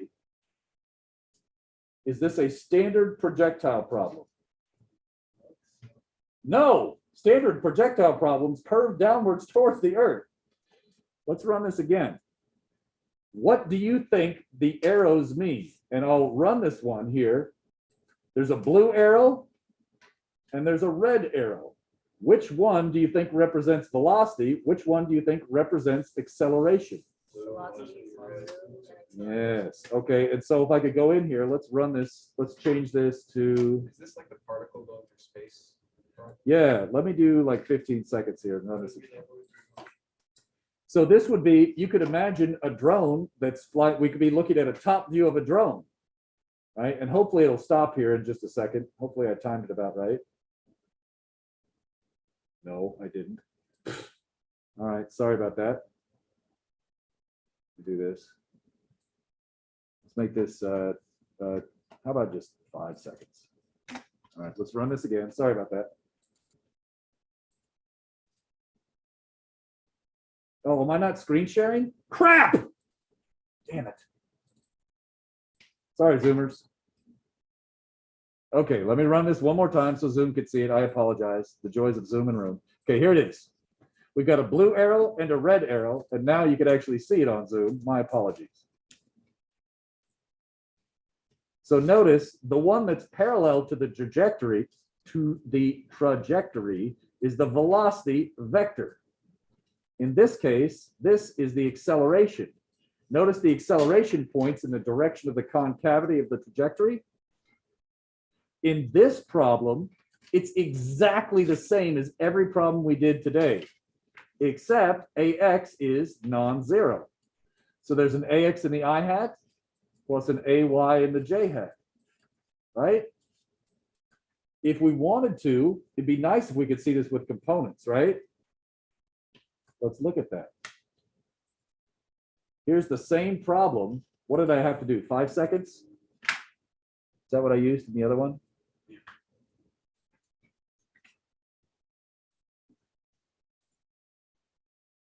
is this a standard projectile problem? No, standard projectile problems curve downwards towards the earth. Let's run this again. What do you think the arrows mean? And I'll run this one here. There's a blue arrow and there's a red arrow. Which one do you think represents velocity? Which one do you think represents acceleration? Velocity is positive, and Yes. Okay. And so if I could go in here, let's run this. Let's change this to, Is this like the particle going through space? yeah, let me do like 15 seconds here and run this again. So this would be, you could imagine a drone that's flying. We could be looking at a top view of a drone, right? And hopefully it'll stop here in just a second. Hopefully I timed it about right. No, I didn't. All right, sorry about that. Do this. Let's make this, how about just 5 seconds? All right, let's run this again. Sorry about that. Oh, am I not screen sharing? Crap! Damn it. Sorry, Zoomers. Okay, let me run this one more time so Zoom could see it. I apologize. The joys of Zoom and Room. Okay, here it is. We've got a blue arrow and a red arrow, and now you could actually see it on Zoom. My apologies. So notice the one that's parallel to the trajectory is the velocity vector. In this case, this is the acceleration. Notice the acceleration points in the direction of the concavity of the trajectory. In this problem, it's exactly the same as every problem we did today, except AX is non-zero. So there's an AX in the I hat plus an AY in the J hat, right? If we wanted to, it'd be nice if we could see this with components, right? Let's look at that. Here's the same problem. What did I have to do? 5 seconds? Is that what I used in the other one?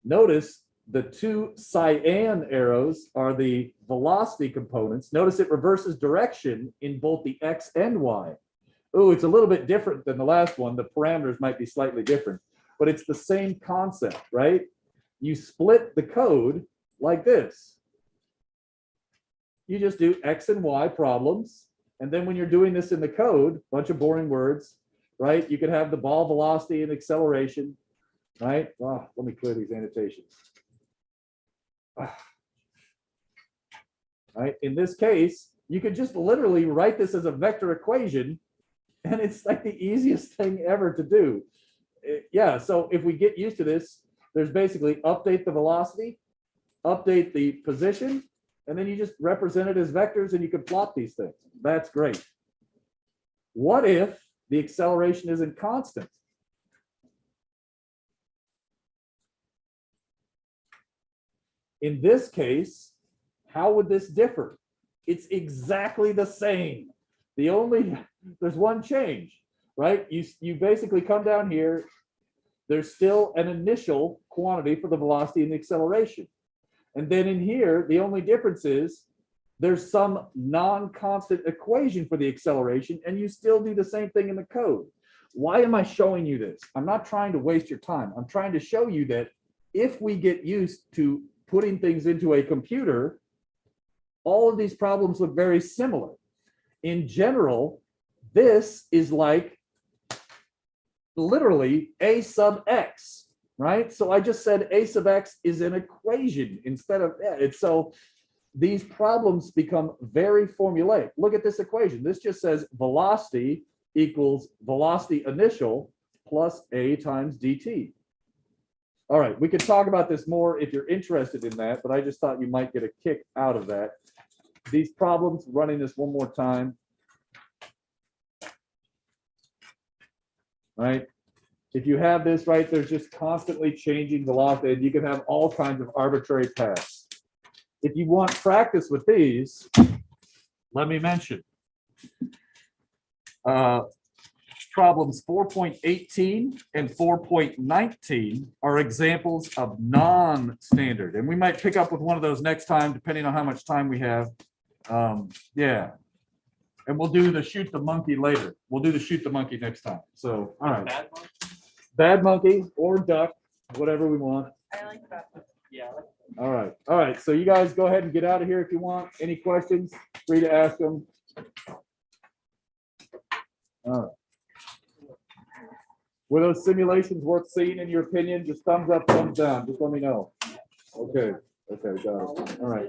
Notice the two cyan arrows are the velocity components. Notice it reverses direction in both the X and Y. Oh, it's a little bit different than the last one. The parameters might be slightly different, but it's the same concept, right? You split the code like this. You just do X and Y problems. And then when you're doing this in the code, bunch of boring words, right? You could have the ball velocity and acceleration, right? Oh, let me clear these annotations. Right? In this case, you could just literally write this as a vector equation And it's like the easiest thing ever to do. Yeah, so if we get used to this, there's basically update the velocity, update the position, and then you just represent it as vectors and you can plot these things. That's great. What if the acceleration isn't constant? In this case, how would this differ? It's exactly the same. There's one change, right? You basically come down here, there's still an initial quantity for the velocity and the acceleration. And then in here, the only difference is there's some non-constant equation for the acceleration, and you still do the same thing in the code. Why am I showing you this? I'm not trying to waste your time. I'm trying to show you that if we get used to putting things into a computer, all of these problems look very similar. In general, this is like literally a sub x, right? So I just said a sub x is an equation instead of it. So these problems become very formulaic. Look at this equation. This just says velocity equals velocity initial plus a times dt. All right, we could talk about this more if you're interested in that, but I just thought you might get a kick out of that. These problems, running this one more time. Right? If you have this, right, there's just constantly changing velocity, and you can have all kinds of arbitrary paths. If you want practice with these, let me mention problems 4.18 and 4.19 are examples of non-standard, and we might pick up with one of those next time, depending on how much time we have. Yeah, and we'll do the shoot the monkey later. We'll do the shoot the monkey next time. So, all right, bad monkey or duck, whatever we want. I like that. Yeah. All right. So you guys go ahead and get out of here if you want. Any questions? Free to ask them. All right. Were those simulations worth seeing in your opinion? Just thumbs up, thumbs down. Just let me know. Okay. Okay, got it. All right.